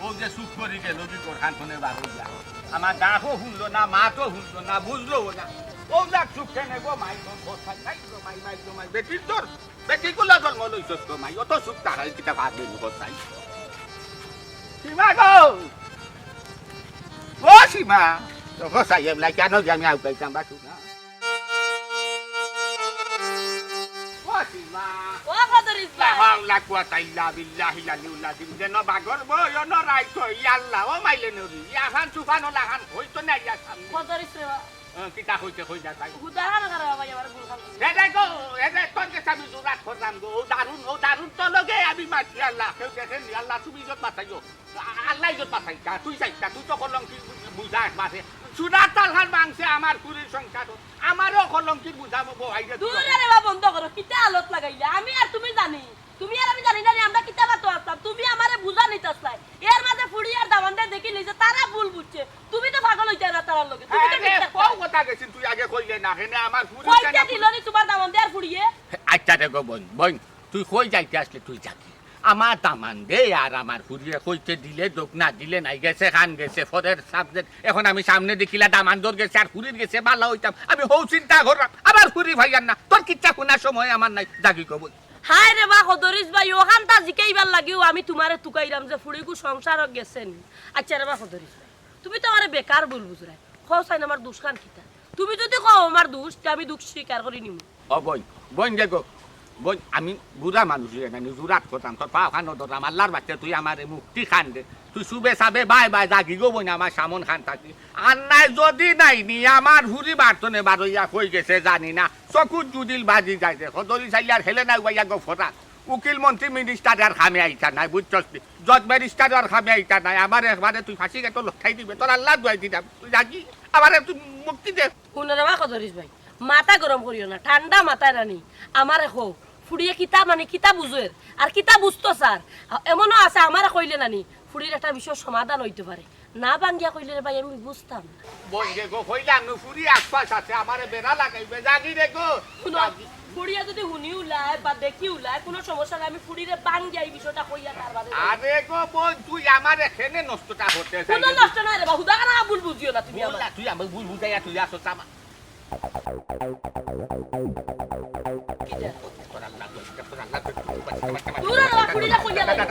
ও যে সুখ করি গেল বিকর খানখনে বার হইয়া আমার ডাকও শুনলো না মাতও শুনলো না বুঝলো না ও যাক সুখ কেনে গো মাই তোর কথা খাই গো মাই বেটির তোর বেটি গুলা জন্ম লইছস তো মাই অত সুখ তাহাই কিতা ভাববে নি কথাই সীমা গো ও সীমা তো কথা এমলা কেন জানি আউ পাইতাম বাসু না ও সীমা ও খদরিস ভাই হাওলা কুয়াতা ইল্লা বিল্লাহি লাযিম যেন বাগর বয় ন রাইতো ইয়াল্লাহ ও মাইলে নরি ইয়াখান সুফানো লাখান হইতো না ইয়া সামনে খদরিস রে বা কিতা হইতে কই যা তাই হুদাহান করে বাবা আমার গুল খান এদে তোর কাছে আমি জোরাত করলাম গো ও দারুন তো লগে আমি মাছি আল্লাহ কেউ দেখেন আল্লাহ তুমি ইজ্জত বাঁচাইও আল্লাহ ইজ্জত বাঁচাইতা তুই চাইতা তুই তো কলঙ্কি বুঝাস মাঝে সুরাত তালহার মাংসে আমার পুরীর সংসার আমারও কলঙ্কির বুঝাবো বহাইরে দূরে রে বা বন্ধ করো কিতা আলত লাগাইলা আমি আর তুমি জানি তুমি আর আমি জানি না আমরা কিতা বাতো আসলাম তুমি আমারে বুঝা নিতাস নাই এর মাঝে ফুড়ি আর দামানদা দেখি লইছে তারা ভুল বুঝছে তুমি তো পাগল হইতা না তার লগে তুমি তো আরে কোন কথা গেছিস তুই আগে কইলে না হেনে আমার পুরীর কইতে দিলনি তোমার দামানদা আর ফুড়িয়ে আচ্ছা দেখো বোন তুই কই যাইতে আসলে তুই যাবি আমার দামান দে আর আমার ফুরিয়ে কইতে দিলে দোক না দিলে নাই গেছে খান গেছে ফদের সাবজেক্ট এখন আমি সামনে দেখিলা দামান দর গেছে আর ফুরির গেছে ভালো হইতাম আমি হৌ চিন্তা করলাম আবার ফুরি ভাইয়ার না তোর কিচ্ছা শোনার সময় আমার নাই জাগি কব হায় রে বা খদরিস ভাই ওখান তা জিকাইবার লাগিও আমি তোমারে তুকাইরাম যে ফুড়িকু সংসার গেছেন আচ্ছা রে বা খদরিস ভাই তুমি তো আমারে বেকার বল বুঝরাই খসাইন আমার দুষ্কান কিতা তুমি যদি কও আমার দোষ আমি দুঃখ স্বীকার করি নিমু ও বোন দেখো বোন আমি বুড়া মানুষ না জুরাত করতাম তোর পা খান ধরতাম আল্লাহর বাচ্চা তুই আমার মুক্তি খান দে তুই শুবে সাবে বাই জাগি গো বোন আমার সামন খান থাকি আর নাই যদি নাই নি আমার হুরি বার্তনে বারইয়া কই গেছে জানি না চকুর জুদিল বাজি যাইছে সদরি চাইলে আর হেলে নাই বাইয়া গো ফটা উকিল মন্ত্রী মিনিস্টার আর খামে আইতা নাই বুঝছস জজ ব্যারিস্টার আর খামে আইতা নাই আমার একবারে তুই ফাঁসি গে তো লখাই দিবে তোর আল্লাহ দুয়াই দিতাম তুই জাগি আমারে তুই মুক্তি দে শুনে রে বা খদরিস ভাই মাথা গরম করিও না ঠান্ডা মাথায় রানি আমারে কও ফুড়িয়ে কিতা মানে কিতা বুঝের আর কিতা বুঝতো স্যার এমনও আছে আমারে কইলে নানি ফুড়ির একটা বিষয় সমাধান হইতে পারে না বাঙ্গিয়া কইলে রে ভাই আমি বুঝতাম না বোন গে গো কইলাম নু ফুরি আশপাশ আছে আমারে বেড়া লাগাইবে জাগি রে গো শুনো ফুড়িয়া যদি হুনি উলায় বা দেখি উলায় কোনো সমস্যা নাই আমি ফুড়িরে বাঙ্গিয়া এই বিষয়টা কইয়া তার বাদে আরে গো বোন তুই আমার এখানে নষ্টটা হতে চাই কোনো নষ্ট নাই রে বা হুদা কানা ভুল বুঝিও না তুমি আমার তুই আমার ভুল বুঝাইয়া তুই আসো চামা দূরে রে বা ফুড়িরা কইয়া লাগে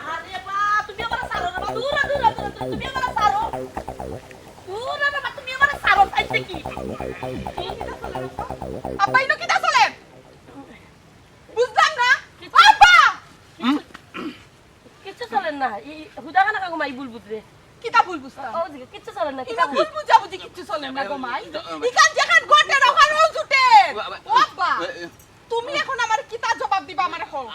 আরে বা তুমি আমার সারো রে বা দূরে তুমি আমার সারো দূরে রে বা তুমি আমার সারো চাইতে কি আপা ইনো কিটা চলে বুঝলাম না আপা কিচ্ছু চলেন না এই হুদা কানা কাকু মাই ভুল বুঝরে কিটা ভুল বুঝতাম ও দিকে কিচ্ছু চলেন না ইনো ভুল বুঝা বুঝি কিচ্ছু চলে না গো মাই ইখান যেখান গোটে রখান ও জুটে ও আপা তুমি এখন আমার কিটা জবাব দিবা আমারে কও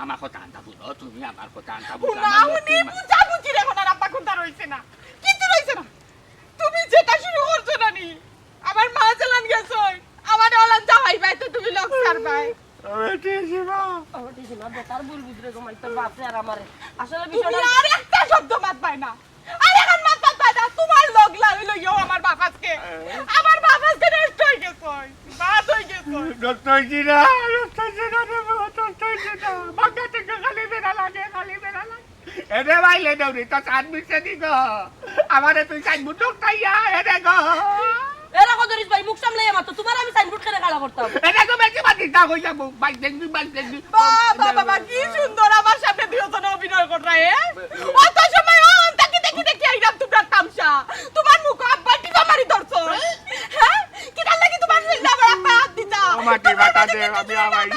আমার কথা আনতা বুঝো তুমি আমার কথা আনতা না উনি বুঝা বুঝি রে এখন আর আপা কোনটা রইছে না কিচ্ছু রইছে না তুমি যেটা শুরু করছো না নি আমার মা চালান গেছে আমার ওলান যাওয়াই ভাই তো তুমি লোক সার ভাই বেকার ভুল বুঝরে গো মাই তোর বাপরে আর আমারে আসলে তুমি বিষয়টা আর একটা শব্দ মাত পাই না আর এখন মাত পাই না তোমার লোক লইও আমার বাপ আজকে আমার বাপ আজকে নষ্ট হয়ে গেছে বাদ হয়ে গেছে ডক্টর জিরা বাগা থেকে খালি বেড়া লাগে এরে ভাইলে দৌড়ি তো চাঁদ মিশে দি গো আমারে তুই চাই মুটক খাইয়া এরে গো এরা কদরিস ভাই মুখ সামলাই আমার তো তোমার আমি সাইনবোর্ড করে গালা করতাম এরে গো বেশি বাতি দা হইয়া বাইক দেখবি বাবা কি সুন্দর আমার সামনে দুজন অভিনয় কররা অত সময় তাকে দেখি আইরাম তোমার তামসা তোমার মুখ আব্বা টিপা মারি ধরছো হ্যাঁ কিটা লাগি তোমার ছেলে আমার আব্বা হাত দিতা মাটি বাটা দে আমি আমাই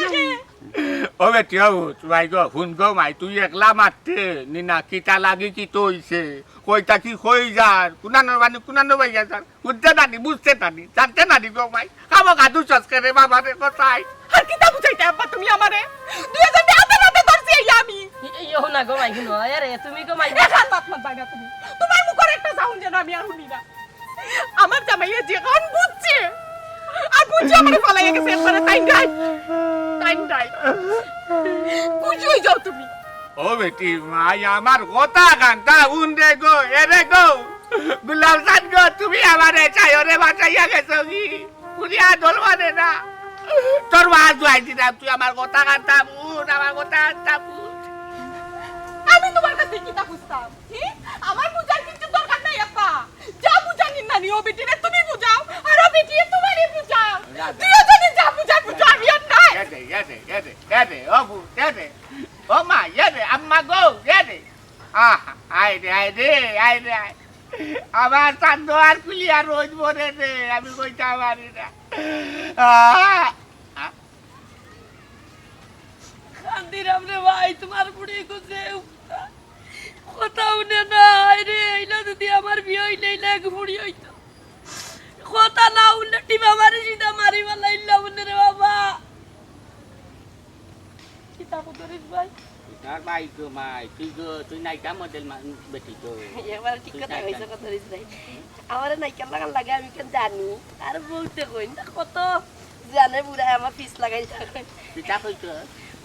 ও বেটি ও তুই গো হুন গো মাই তুই একলা মারতে নিনা কিটা লাগি কি তো হইছে কইতা কি কই যার কুনানো ভাই যার বুঝতে নানি বুঝতে নানি জানতে নানি গো মাই খাবো গাদু চস্করে বাবা রে কোথায় আর কিটা বুঝাইতে আব্বা তুমি আমারে 2000 হাতে ধরছি আমি ইয়ো না গো মাই শুনো আরে তুমি গো মাই দেখান বাপ মত বাইনা তুমি তোমার মুখের একটা সাউন্ড যেন আমি আর শুনি না আমার জামাইয়া যেখান বুঝছে আর বুঝি আমারে ফালাইয়া গেছে একবারে টাইম টাইম বুঝি হই যাও তুমি ও বেটি মাই আমার কথা কান্তা উনরে গো এরে গো গুলাম সাদ গো তুমি আমারে চাইও রে বাঁচাইয়া গেছো কি পুরিয়া দলবানে না তোর মা জুয়াই দিলাম তুই আমার কথা কান্তা বুন আমার কথা কান্তা বুন আমি তোমার কাছে কি তা বুঝতাম আমার বুঝার কিছু দরকার নাই আপা যা বুঝানি নানি ও বেটিরে তুমি বুঝাও আর ও বেটি তোমারই বুঝাও দুজনে যা বুঝার বুঝাও আমি আর নাই এদে ও বু এদে ও মা এদে আম্মা গো এদে আইরে আমার চান্দ আর কুলি আর রোজ মরে রে আমি কইতে পারি না কান্দিরাম রে ভাই তোমার বুড়ি গুছে কথা উনে না রে এইলা যদি আমার বিয়ে হইলে লাগ বুড়ি হইতো কথা না উনলে টিমা মারি সিধা মারি মালাইলা উনে রে বাবা কি তা করিস ভাই তার ভাই গো মাই তুই নাইকা মডেল বেটি তো এবার ঠিক কথা কইছ কথা করিস ভাই আমার নাইকা লাগান লাগে আমি কেন জানি আর বলতে কই না কত জানে বুড়া আমার পিস লাগাই থাকে পিতা কইতো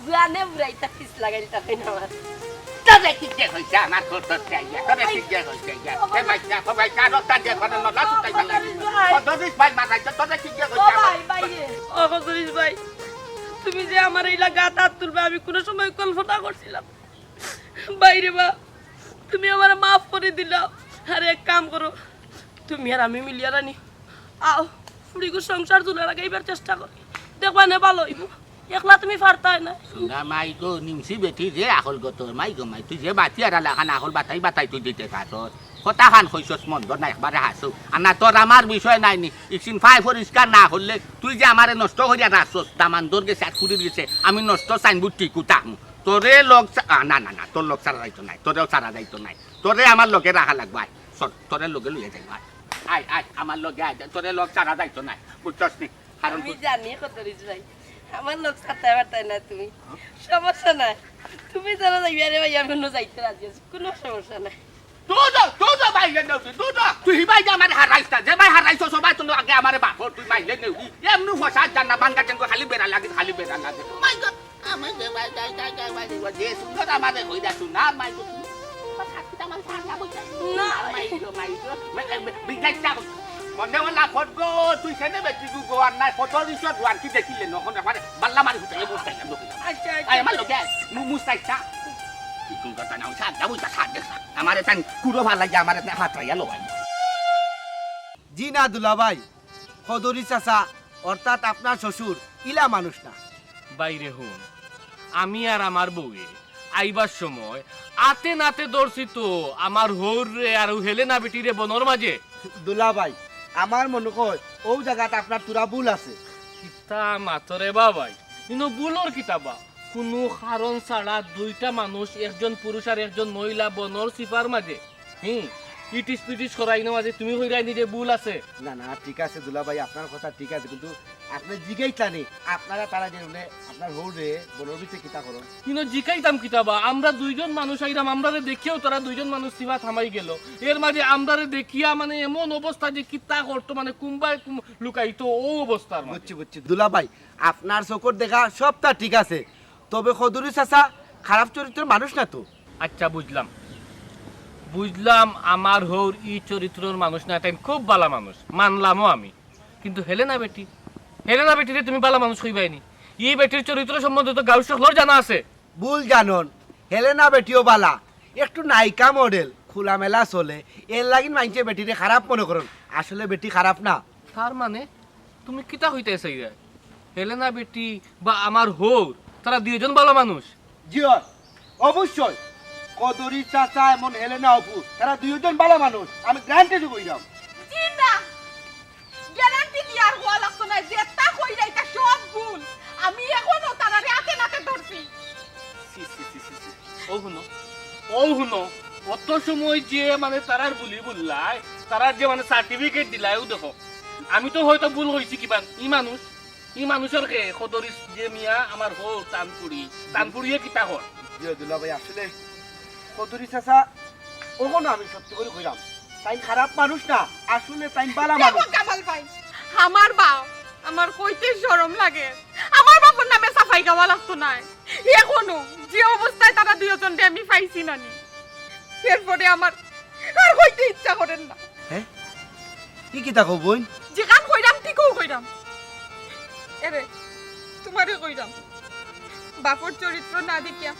জানে বুড়াই তা পিস লাগাই থাকে না আমার তোরে কি যে হইছে আমার করতে চাইয়া তোরে কি যে হইছে যা এ মাইকা সবাই কারো কাজে করে না লাসু তাই লাগে ও দদিস ভাই মারাই তোরে কি যে হইছে ভাই ভাই ও করিস ভাই তুমি যে আমার এই লাগা হাত তুলবে আমি কোন সময় কল্পনা করছিলাম বাইরে বা তুমি আমার মাফ করে দিলাও আরে এক কাম করো তুমি আর আমি মিলিয়া রানি আও ফুড়িগো সংসার তুলে লাগাইবার চেষ্টা করি দেখবা না ভালো হইব একলা তুমি পারতাই না না মাই গো নিমসি বেটি যে আহল গো তোর মাই গো মাই তুই যে বাতি আর লাগান আহল বাতাই তুই দিতে থাকত কথা খান হইছস মন্দ না একবারে হাসু আর না তোর আমার বিষয় নাই নি ইসিন ফাই পরিষ্কার না হলে তুই যে আমারে নষ্ট করিয়া রাখছস দামান দর গেছে আর খুঁড়ি দিয়েছে আমি নষ্ট সাইনবোর্ড টিকু তাহমু তোরে লোক না তোর লোক সারা যাইতো নাই তোরেও সারা যাইতো নাই তোরে আমার লোকে রাখা লাগবে আয় তোরে লোকে লইয়া যাইবা আয় আমার লোকে আয় তোরে লোক সারা যাইতো নাই বুঝছস নি আমি জানি কতরিস ভাই আমার লোক সাথে বার্তাই না তুমি সমস্যা নাই তুমি যারা যাইবে রে ভাই আমি যাইতে রাজি আছি কোনো সমস্যা নাই তুই বাইরে নেউছি তুই হিবাই যে আমার হারাইছা যে ভাই হারাইছো সবাই তুমি আগে আমারে বাপর তুই বাইরে নেউছি এমনি ফসা জানা বাঙ্গা টেঙ্গো খালি বেড়া লাগে মাই গড আমার যে ভাই যাই যে সুন্দর আমারে কইরা তুই না মাই গড না বিগাইছা মনে হলা ফটগো তুই সেনে বেটি গো গোয়ার নাই ফটো রিসর্ট ওয়ান কি দেখিলে নখন আমারে বাল্লা মারি হুতাই বসতাই না আচ্ছা আই আমার লগে মুস্তাইছা তুই কথা নাও সাত যাবো তা সাত দেখা আমারে তান কুরো ভাল লাগে আমারে হাত রাইয়া লগাই জি না দুলাভাই খদরি চাচা অর্থাৎ আপনার শ্বশুর ইলা মানুষ না বাইরে হন আমি আর আমার বউয়ে আইবার সময় আতে নাতে দর্শি তো আমার হৌর রে আর হেলেনা বেটিরে বনর মাঝে দুলাভাই আমার মনে কয় ও জায়গাটা আপনার তুরা ভুল আছে কিতা মাতরে বাবাই কিন্তু বুলোর কিতাবা কোনো কারণ ছাড়া দুইটা মানুষ একজন পুরুষ আর একজন মহিলা বনর সিপার মাঝে ইটিস পিটিস করাই না মাঝে তুমি হইরাই নিজে ভুল আছে না ঠিক আছে দুলাভাই আপনার কথা ঠিক আছে কিন্তু আপনি জিগাইতানি আপনারা তারা যে আপনার হৌরে বনর ভিতরে কিতা করুন কিন্তু জিকাইতাম কিতাবা আমরা দুইজন মানুষ আইরাম আমরারে দেখিও তারা দুইজন মানুষ সিবা থামাই গেল এর মাঝে আমরারে দেখিয়া মানে এমন অবস্থা যে কিতা করতো মানে কুম্বাই লুকাইতো ও অবস্থার বুঝছি দুলাভাই আপনার চোখর দেখা সবটা ঠিক আছে তবে খদরি চাচা খারাপ চরিত্রের মানুষ না তো আচ্ছা বুঝলাম আমার হৌর ই চরিত্রের মানুষ না তাই খুব ভালো মানুষ মানলামও আমি কিন্তু হেলেনা বেটিরে তুমি ভালো মানুষ হইবাইনি এই বেটির চরিত্র সম্বন্ধে তো গাঁও সকলের জানা আছে ভুল জানন হেলেনা বেটিও বালা একটু নায়িকা মডেল খোলামেলা চলে এর লাগিন মাইনছে বেটিরে খারাপ মনে করুন আসলে বেটি খারাপ না তার মানে তুমি কিতা হইতেছে হেলেনা বেটি বা আমার হৌর তারা দুইজন ভালো মানুষ জি অবশ্যই কদরি চাচা এমন হেলেনা অপু তারা দুইজন ভালো মানুষ আমি গ্যারান্টি কইরাম জি না গ্যারান্টি কি আর হওয়া লাগতো না যেটা কইরা এটা সব ভুল আমি এখনো তারারে হাতে নাতে ধরছি ও হুনো কত সময় যে মানে তারার বুললাই তারার যে মানে সার্টিফিকেট দিলাই ও দেখো আমি তো হয়তো ভুল হয়েছি কিবা ই মানুষের কে খদরিস যে মিয়া আমার হো তানপুরিয়ে কিতা হল দুলাভাই আসলে কদরি চাচা ওখানে আমি সত্যি করে কইরাম তাই খারাপ মানুষ না আসলে তাই বালা মানুষ কামাল ভাই আমার বাপ আমার কইতে শরম লাগে আমার বাবার নামে সাফাই গাওয়া লাগতো না এখনো যে অবস্থায় তারা দুজনকে আমি পাইছি না নি এরপরে আমার আর কইতে ইচ্ছা করেন না হ্যাঁ কি থাকো বোন যেখান কইরাম ঠিকও কইরাম এরে তোমারে কইরাম বাপর চরিত্র না দেখিয়া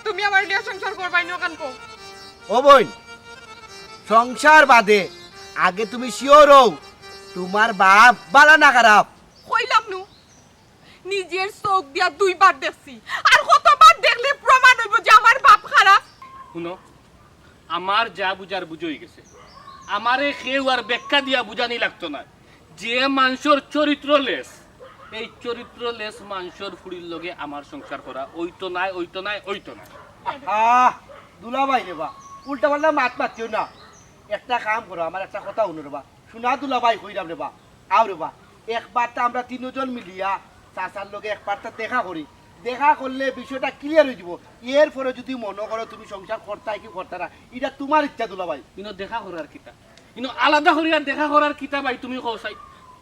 তুমি আমার লিয়া সংসার করবাই না কান কো ও বোন সংসার বাদে আগে তুমি শিওর হও তোমার বাপ বালা না খারাপ কইলাম নু নিজের চোখ দিয়া দুইবার দেখছি আর কতবার দেখলে প্রমাণ হইব যে আমার বাপ খারাপ শুনো আমার যা বুঝার বুঝই গেছে আমারে কেউ আর ব্যাখ্যা দিয়া বুঝানি লাগতো না যে মানুষের চরিত্র লেস এই চরিত্র লেস মানুষের ফুড়ির লগে আমার সংসার করা ওইতো নাই ওইতো নাই ওইতো নাই দুলাভাই রে বা উল্টা পাল্টা মাত মাতিও না একটা কাম করো আমার একটা কথা শুনো রে বা শোনা দুলাভাই কইরাম রে বা আও রে বা একবারটা আমরা তিনজন মিলিয়া চাচার লগে একবারটা দেখা করি দেখা করলে বিষয়টা ক্লিয়ার হয়ে যাব এরপরে যদি মনে করো তুমি সংসার করতাই কি করতা না এটা তোমার ইচ্ছা দুলাভাই কিন্তু দেখা করার কিতা কিন্তু আলাদা করিয়া দেখা করার কিতা ভাই তুমি কৌসাই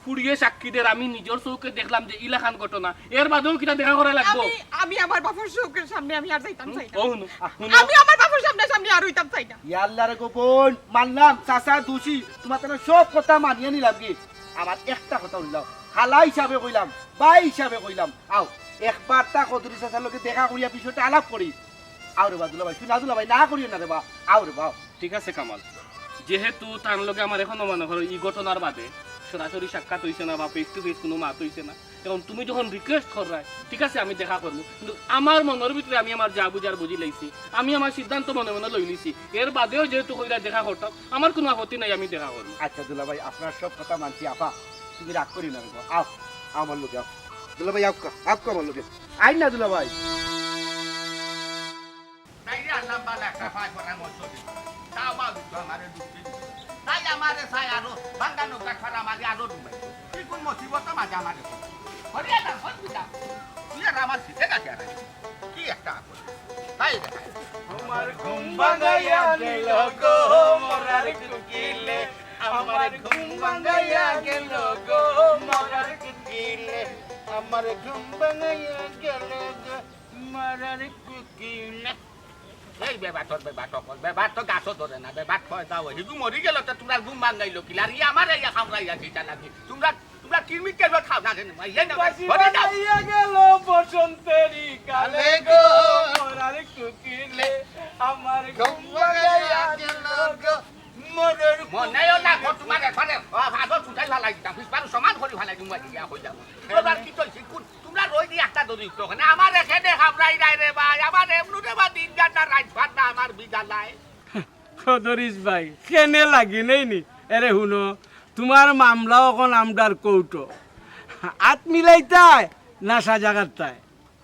ফুড়িয়ে সাক্ষীদের আমি নিজের চৌকে দেখলাম যে ইলাখান ঘটনা এর বাদেও কিতা দেখা করা লাগবো আমি আমার বাপের চোখের সামনে আমি আর যাইতাম চাই না ও শুনো আমি আমার বাপের সামনে আর হইতাম চাই না ইয়াল্লার গোপন মানলাম চাচা দোষী তোমার তাহলে সব কথা মানিয়ে নিলাম কি আমার একটা কথা বললাম খালা হিসাবে কইলাম ভাই হিসাবে কইলাম আও একবার তা কদরি চাচার লোকে দেখা করিয়া বিষয়টা আলাপ করি আও রে বা দুলাভাই শুনা দুলাভাই না করিও না রে বা আও রে বা ঠিক আছে কামাল যেহেতু তার লগে আমার এখনো মনে করো এই ঘটনার বাদে সরাসরি সাক্ষাৎ হইছে না বা ফেস টু ফেস কোনো মাত হইছে না এখন তুমি যখন রিকোয়েস্ট করাই ঠিক আছে আমি দেখা করবো কিন্তু আমার মনের ভিতরে আমি আমার যা বুঝার বুঝি লাইছি আমি আমার সিদ্ধান্ত মনে মনে লই লিছি এর বাদেও যেহেতু কইরা দেখা করতাম আমার কোনো আপত্তি নাই আমি দেখা করবো আচ্ছা দুলাভাই আপনার সব কথা মানছি আপা তুমি রাগ করি না রে বা আও আমার লোকে আও দুলাভাই আও আমার লোকে আই না দুলাভাই তাইরে আল্লাহ বালা একটা ফাই করা মতো তাও মা দুটো আমারে দুটি তাই আমারে সাই আরো বাঙ্গানো কাঠরা মাঝে আরো ডুবাই কি কোন মুসিবত মাঝে আমারে হরিয়া না হরিয়া তুই আর আমার সিটে কাছে আর কি একটা আপন তাই দেখা আমার ঘুম ভাঙাইয়া গেল গো মরার কুকিলে আমার ঘুম ভাঙাইয়া গেল গো মরার কুকিলে আমার ঘুম ভাঙাইয়া গেল গো মরার কুকিলে এই বেবাট তো গাছও ধরে না বেবাট খয় দাও হিজু মরি গেল তো তোমরা ঘুম ভাঙাইলো কি আর আমার ইয়া খামরাইয়া দিতা নাকি তোমরা কিরমি কেবে খাও না কেন ইয়ে না ভাঙাইয়া গেল বসন্তেরি কালে গো মরার কুকিলে আমার ঘুম ভাঙাইয়া গেল গো মরার মনেও না তোমার এখানে ভাগত উঠাই ভালাই দিতাম পিছবার সমান করে ভালাই দিম ইয়া হয়ে যাব এবার কি কইছি তোমরা রই দি একটা দরি তো না আমার এখানে খামরাই নাই রে ভাই আমার এমনুতে বা দিন গাটা রাত ভাত না আমার বিদালাই খদরিস ভাই কেনে লাগি নেই নি এরে শুনো তোমার মামলা এখন আমদার কৌটো আত মিলাইতাই না সাজাগাতাই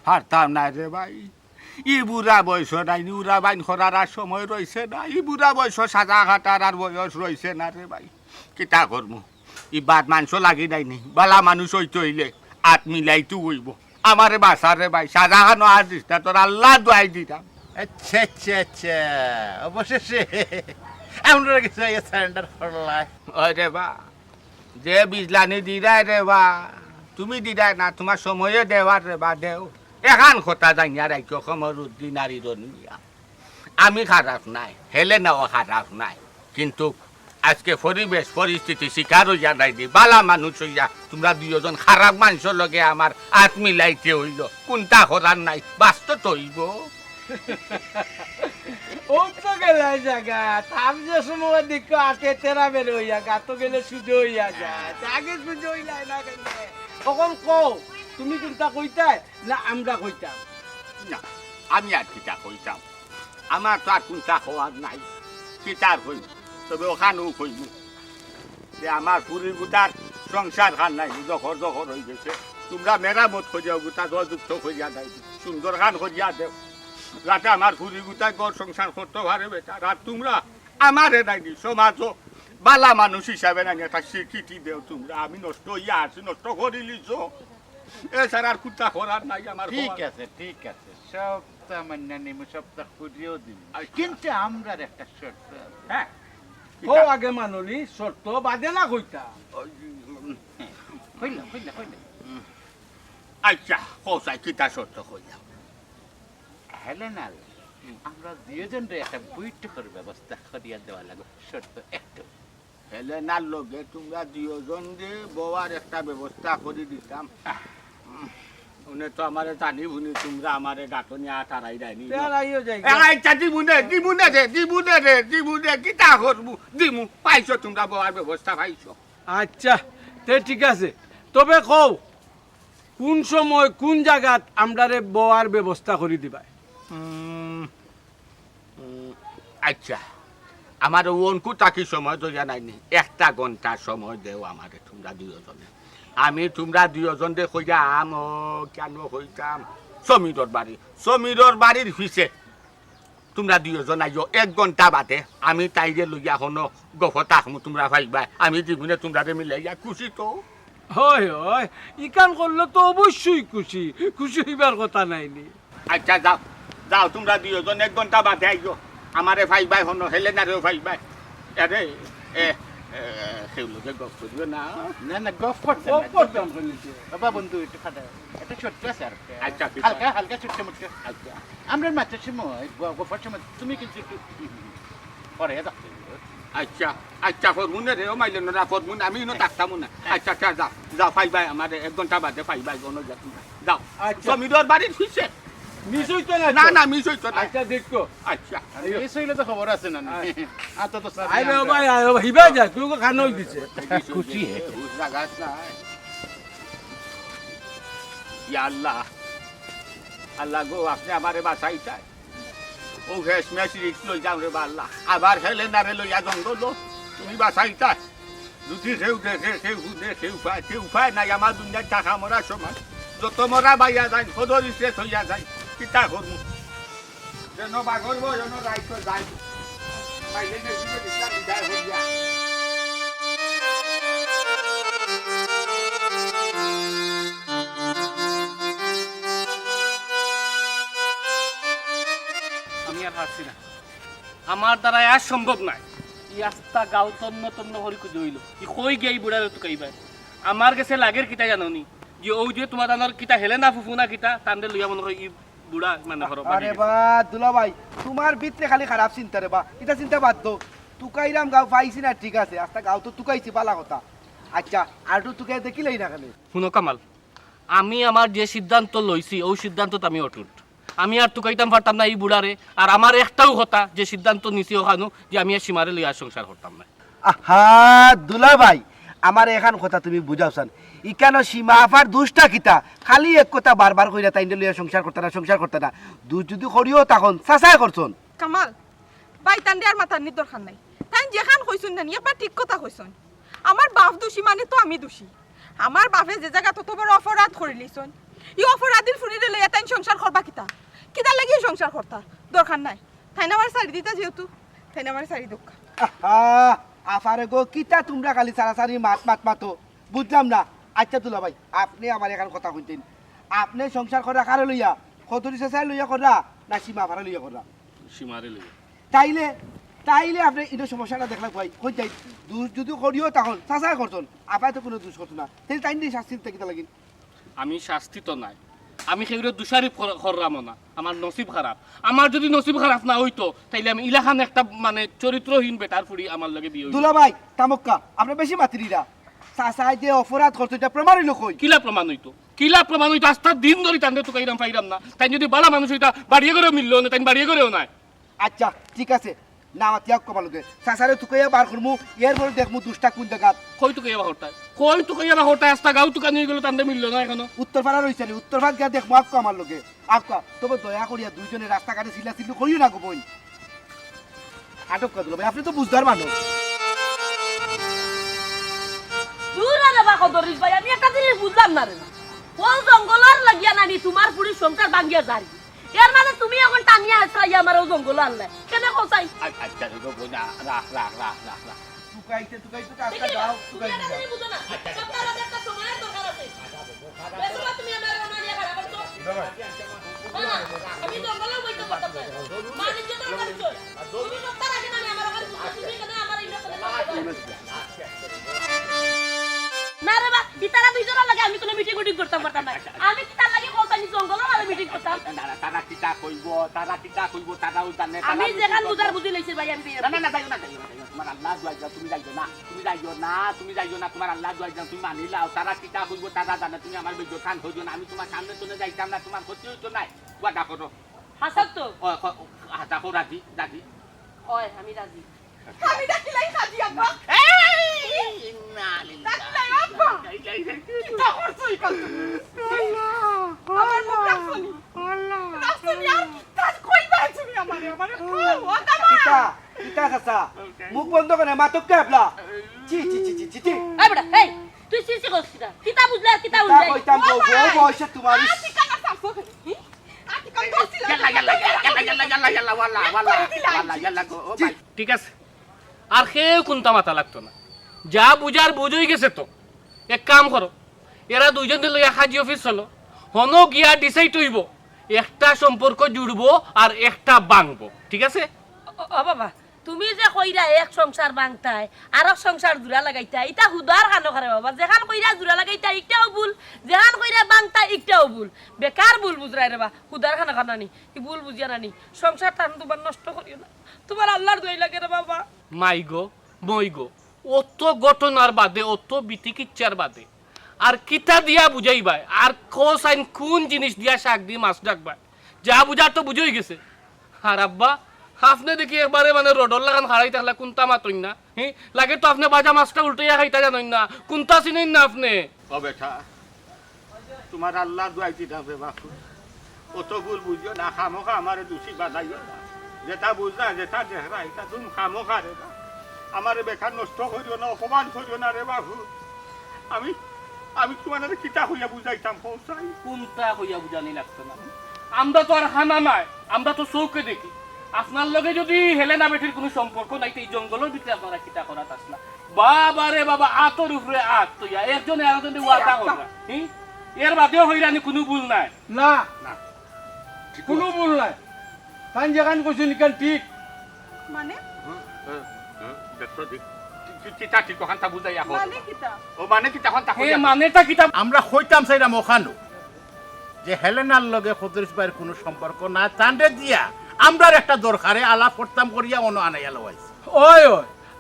পারতাম না রে ভাই ই বুড়া বয়স নাই উড়া বাইন করার আর সময় রয়েছে না ই বুড়া বয়স সাজা খাটার আর বয়স রয়েছে না রে ভাই কিতা করবো ই বাদ মাংস লাগি নাইনি বালা মানুষ হইতে হইলে আত মিলাইতো হইব আমারে বাসার রে ভাই সাজা খানো আর দিস্তা তোর আল্লাহ দোয়াই দিতাম আচ্ছা আচ্ছা আচ্ছা অবশেষে আমরা কিছু সারেন্ডার করলাই ওই রে বা যে বিজলানি দিদাই রে বা তুমি দিদাই না তোমার সময়ে দেওয়ার রে বা দেও এখান কথা জানিয়া রাখো কমরুদ্দিন নারী রনিয়া আমি খারাপ নাই হেলে নাও খারাপ নাই কিন্তু আজকে পরিবেশ পরিস্থিতি শিকার হইয়া নাই দি বালা মানুষ হইয়া তোমরা দুজন খারাপ মানুষের লগে আমার আত মিলাইতে হইল কোনটা করার নাই বাস্তব হইব ও তো গেলে জায়গা থাম যে সময় দেখো আটে তেরা বের হইয়া গা তো গেলে সুজো হইয়া যায় আগে সুজো হইলাই না কেন তখন কও তুমি কোনটা কইতাই না আমরা কইতাম না আমি আর কিতা কইতাম আমার তো আর কোনটা হওয়ার নাই কিতার হইব তবে ওখানেও কইব যে আমার পুরী গুটার সংসার খান নাই জখর জখর হয়ে গেছে তোমরা মেরামত করিয়া গুটা যুক্ত করিয়া দেয় সুন্দর খান করিয়া দেও যাতে আমার পুরী গুটায় ঘর সংসার করতে পারে বেটা আর তোমরা আমারে নাইনি সমাজও বালা মানুষ হিসাবে নাইনি একটা স্বীকৃতি দেও তোমরা আমি নষ্ট হইয়া আছি নষ্ট করিলিছ এছাড়া আর কুটা করার নাই আমার ঠিক আছে সবটা মান্য নিম সবটা করিয়েও দিন কিন্তু আমরা একটা শর্ত আছে। হ্যাঁ ও আগে মানলি শর্ত বাদে না কইতা কইলা কইলা কইলা আচ্ছা কোথায় কিতা সত্য কইলাম হেলেনা আমরা দুইজন রে একটা বৈঠকের ব্যবস্থা করিয়া দেওয়া লাগবে শর্ত একটু হেলেনার লগে তোমরা দুজন যে বউয়ার একটা ব্যবস্থা করে দিতাম উনি তো আমারে জানি বুনি তোমরা আমারে গাঁটনি আটারাই দেয়নি তেরাইও যাই আচ্ছা দিবুনে কিতা করবো দিমু পাইছো তোমরা বউয়ার ব্যবস্থা পাইছো আচ্ছা তে ঠিক আছে তবে কও কোন সময় কোন জায়গাত আমরারে বওয়ার ব্যবস্থা করে দিবা আচ্ছা আমার ওনকু তাকি সময় তো জানাইনি 1 ঘন্টা সময় দেও আমারে তোমরা দুজনে আমি তোমরা দুজন দে কইয়াম কেন কইতাম সমীরর বাড়ির পিছে তোমরা দুজন আইও 1 ঘন্টা বাদে আমি তাইরে লইয়া হনো গফতা তোমরা পাইবা আমি জীবনে তোমরা মিলাইয়া খুশি তো হয় হয় ইকান করলে তো অবশ্যই খুশি খুশি হইবার কথা নাইনি আচ্ছা যাও যাও তোমরা দুজন 1 ঘন্টা বাদে আইও আমারে পাইবাই হনো হেলেনারেও পাইবাই আরে কেউ লোকে গপ করিও না না না গফ করতে ও করতাম কইলিছে বাবা বন্ধু একটু খাটা এটা ছোট্ট আছে আর আচ্ছা হালকা হালকা ছোট্ট মোট্ট আচ্ছা আমরা মাত্র সময় গফার সময় তুমি কিন্তু একটু পরে দেখতে আচ্ছা আচ্ছা ফরমুনে রে ও মাইলে না ফরমুন আমি নো তাকতাম না আচ্ছা আচ্ছা যাও যাও পাইবাই আমারে 1 ঘন্টা বাদে পাইবাই কোনো যাও যাও আচ্ছা। সমীরর বাড়ির পিছে মিস হইতো না না তো? না মিস হইতো না আচ্ছা দেখো আচ্ছা এই সইলে তো খবর আছে না আত তো আই রে ভাই আই হিবা যা তুই খানো দিছে খুশি হে জাগাত নাই ইয়া আল্লাহ আল্লাহ গো আপনি আমারে বাঁচাইতাই ও হেস মেসি রিক্স লই যাও রে আল্লাহ আবার খেলে না রে লইয়া জঙ্গল তুমি বাঁচাইতাই দুটি কেউ দেখে কেউ পায় নাই আমার দুনিয়ার টাকা মরা সময় যত মরা বাইয়া যায় সদর স্টেট হইয়া যায় কিতা করবো যেন বাগরব যেন রাইত যায় পাইলে নেই যায় হইয়া আমি আর পারছি না আমার দ্বারা আর সম্ভব নাই ই আস্তা গাঁও তন্ন তন্ন হরি কুদি হইল ই কই গিয়ে বুড়ার তো কাইবাই আমার কাছে লাগের কিতা জানি যে ও যে তোমার দানোর কিতা হেলে না ফুফু না কিতা তান্ডে লইয়া মনে হয় ই বুড়া মানে ঘর আরে বা দুলা ভাই তোমার ভিতরে খালি খারাপ চিন্তা রে বা এটা চিন্তা বাদ দো তুকাইরাম গাও পাইছি না ঠিক আছে আস্তা গাও তো তুকাইছি বালা কথা আচ্ছা আর তো তুকাই দেখিলেই না খালি শুনো কামাল আমি আমার যে সিদ্ধান্ত লইছি ওই সিদ্ধান্তত আমি অটুট আমি আর তুকাইতাম পারতাম না এই বুড়ারে আর আমার একটাও কথা যে সিদ্ধান্ত নিছি ওখানো যে আমি আর সীমারে লইয়া সংসার করতাম না আহা দুলা ভাই আমার এখান কথা তুমি বুঝাওছান ইকানো সীমা আফার দুষ্টা কিতা খালি এক কথা বারবার কইরা তাইন্ডে লইয়া সংসার করতে না দুই যদি করিও তখন চাচাই করছন কামাল বাই তান্ডে আর মাথার নির দরকার নাই তাই যেখান কইছুন না একবার ঠিক কথা কইছুন আমার বাপ দোষী মানে তো আমি দোষী আমার বাপে যে জায়গা তত বড় অপরাধ করে লিছুন এই অপরাধীর ফুনিরে লইয়া তাই সংসার করবা কিতা লাগিয়ে সংসার করতা দরকার নাই তাই না আমার শাড়ি দিতা যেহেতু তাই না আমার শাড়ি দুঃখ আহা আফারে গো কিতা তোমরা খালি সারাসারি মাতো বুঝলাম না আচ্ছা দুলা ভাই আপনি আমার এখান কথা কইতেন আপনি সংসার করা কারে লইয়া কতরি চাচাই লইয়া করা না সীমা আফারে লইয়া করা সীমারে লইয়া তাইলে আপনি এটা সমস্যাটা দেখলাম ভাই কই যাই দুষ যদি করিও তখন চাচাই করছন আপায় তো কোনো দুষ করতো না তাই তাই নিয়ে শাস্তি কিতা লাগিন আমি শাস্তি তো নাই আমি সেগুলো দুষারি করলাম না আমার নসিব খারাপ আমার যদি নসিব খারাপ না হইতো তাইলে আমি ইলাখান একটা মানে চরিত্রহীন বেটার ফুড়ি আমার লগে বিয়ে হইতো দুলা ভাই তামক্কা আপনি বেশি মাতিরিরা চাচাই যে অপরাধ করতো এটা প্রমাণ হইল কই কিলা প্রমাণ হইতো আস্তার দিন ধরে তান্ডে তো কাইরাম পাইরাম না তাই যদি বালা মানুষ হইতা বাড়িয়ে করেও মিললো না তাই বাড়িয়ে করেও নাই আচ্ছা ঠিক আছে না মাতিয়াক কমালকে চাচারে তুকাইয়া বার করমু এর পরে দেখমু দুষ্টা কোন জায়গাত কই তো কাইবা হরতায় আস্তা গাও তো কানিয়ে গেল তান্ডে মিললো না এখনো উত্তর পাড়া রইছে উত্তর পাড়া গিয়া দেখমু আক্কো আমার লগে আক্কা তবে দয়া করিয়া দুইজনে রাস্তাঘাটে চিল্লা করিও না গো বই আটক করে দিল ভাই আপনি তো বুঝদার মানুষ দূরে রে বাকো দরিস ভাই আমি একটা জিনিস বুঝলাম না রে কোন জঙ্গলার লাগিয়া নানি তোমার পুরি সংসার ভাঙ্গিয়া যারি এর মানে তুমি এখন টানিয়া হাসরাইয়া আমার ও জঙ্গল আনলে কেন কোসাই আচ্ছা গো বোনা রাখ তুকাইতে কাজটা দাও তুকাইতে দাও বুঝো না সপ্তাহ আলাদা একটা সময়ের দরকার আছে বেসবা তুমি আমার রমানিয়া খারাপ করছো আমি জঙ্গলে বইতে পারতাম না মানে যে তো করছো তুমি সপ্তাহ আগে নানি আমার ওখানে তুমি কেন আমার ইন্দ্র করে না রে বা তারা দুইজনের লাগে আমি কোনো মিটিং করতাম পারতাম না আমি কি তার লাগে কলতানি জঙ্গলের লাগে মিটিং করতাম তারা কিতা কইব তারাও জানে আমি যেখান বুঝার বুঝি লইছি ভাই আমি না যাইও না তোমার আল্লাহ দুয়াই যাও তুমি যাইও না তোমার আল্লাহ দুয়াই যাও তুমি মানি লাও তারা কিতা কইব তারা জানে তুমি আমার বেজো খান হইও না আমি তোমার সামনে চলে যাইতাম না তোমার ক্ষতি হইতো নাই ওয়াদা করো হাসাত তো হাতা কো রাজি ওই আমি রাজি আমি ডাকিলাই খাদি আব্বা না ডাকিলাই আব্বা কিতা করছো ইকাল আমার মুখ রাখছনি রাখছনি আর কিতা কইবা তুমি আমারে ও দাদা কিতা চাচা মুখ বন্ধ করে মাতক কে আপলা চি এই বড়া এই তুই সিসি করছিস কিতা বুঝলা কিতা বুঝলাই কইতাম গো বয়সে তোমার ঠিকানা সাফো আতিকান করছিলা ইয়াল্লা গো ঠিক আছে আর কেউ কোনটা মাথা লাগতো না যা বুঝার বুঝই গেছে তো এক কাম করো এরা দুইজন লইয়া হাজি অফিস চলো হন গিয়া ডিসাইড হইব একটা সম্পর্ক জুড়বো আর একটা ভাঙবো ঠিক আছে ও বাবা তুমি যে কইরা এক সংসার ভাঙতাই আর এক সংসার জোড়া লাগাইতা এটা হুদার কানো করে বাবা যেখান কইরা জোড়া লাগাইতা একটাও ভুল যেখান কইরা ভাঙতা একটাও ভুল বেকার ভুল বুঝরাই রে বা হুদার খানা খানানি কি ভুল বুঝিয়া নানি সংসার টান তোমার নষ্ট করিও না তোমার আল্লাহর দোয়াই লাগে রে বাবা মাইগো মইগো অত ঘটনার বাদে অত বিতিকিচ্ছার বাদে আর কিতা দিয়া বুঝাইবাই আর কোসাইন কোন জিনিস দিয়া শাক দিয়ে মাছ ডাকবাই যা বুঝার তো বুঝই গেছে আর আব্বা আপনি দেখি একবারে মানে রোডর লাগান হারাই থাকলে কোনটা মাতই না হ্যাঁ লাগে তো আপনি বাজা মাছটা উল্টাইয়া খাইতা জানেন না কোনটা চিনেন না আপনি ও বেটা তোমার আল্লাহ দুয়াই দিতাম রে বাপু অত ভুল বুঝিও না খামোখা আমার দোষী বাধাইও না যেটা বুঝ না যেটা দেখরা এটা তুমি খামোখা রে না আমার বেকার নষ্ট করিও না অপমান করিও না রে বাবু আমি তোমার কিতা হইয়া বুঝাইতাম পৌঁছাই কোনটা হইয়া বুঝানি লাগতো না আমরা তো আর হানা নাই আমরা তো চৌকে দেখি আপনার লগে যদি হেলেনা বেটির কোনো সম্পর্ক নাই তো এই জঙ্গলের ভিতরে আপনারা কিতা করা আসলা বাবা রে বাবা আতর উপরে আত তো একজনে আরেকজনে ওয়াদা করা এর বাদেও হইরানি কোনো ভুল নাই না কোনো ভুল নাই তাই যেখান কইছো নিকান ঠিক মানে দেখো কিতা ঠিক ওখানটা বুঝাইয়া মানে কিতা ও মানে কিতা ওখানটা মানেটা কিতা আমরা হইতাম সেইটা মখানো যে হেলেনার লগে খদরিস ভাইয়ের কোনো সম্পর্ক না চান্ডে দিয়া আমরার একটা দরকারে আলাপ করতাম করিয়া অন্য আনাইয়া লওয়াইছি ওই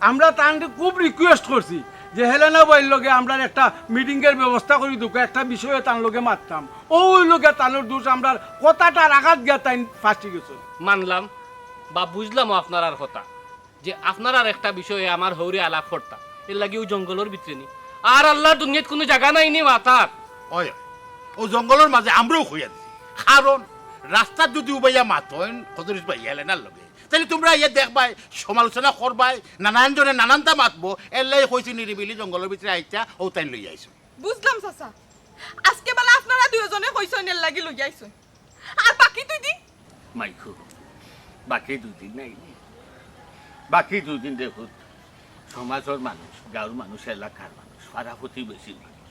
আমরা তাকে খুব রিকোয়েস্ট করছি যে হেলেনা বইয়ের লগে আমরা একটা মিটিংয়ের ব্যবস্থা করি দুঃখ একটা বিষয়ে তার লগে মারতাম ওই লোকে তানোর দোষ আমরা কথাটা রাখাত গিয়া তাই ফাঁসি গেছে মানলাম বা বুঝলাম আপনার আর কথা যে আপনার আর একটা বিষয়ে আমার হৌরে আলাপ করতাম এর লাগে ওই জঙ্গলের ভিতরে নি আর আল্লাহর দুনিয়াত কোনো জায়গা নাই নি মাথার ওই ও জঙ্গলের মাঝে আমরাও হইয়া দিছি কারণ রাস্তার যদি উবাইয়া মাতন খদরিস ভাই হেলেনার লগে তাহলে তোমরা ইয়ে দেখবাই সমালোচনা করবাই নানান জনে নানানটা মাতবো এর লাই কইছি নিরিবিলি জঙ্গলের ভিতরে আইতা ও তাই লই আইছো বুঝলাম চাচা আজকে বেলা আপনারা দুইজনে কইছেন এর লাগি লই আইছেন আর বাকি দুই দিন মাইকো বাকি দুদিন নাই বাকি দুদিন দেখুন সমাজের মানুষ গাঁর মানুষ এলাকার মানুষ পাড়া প্রতিবেশী মানুষ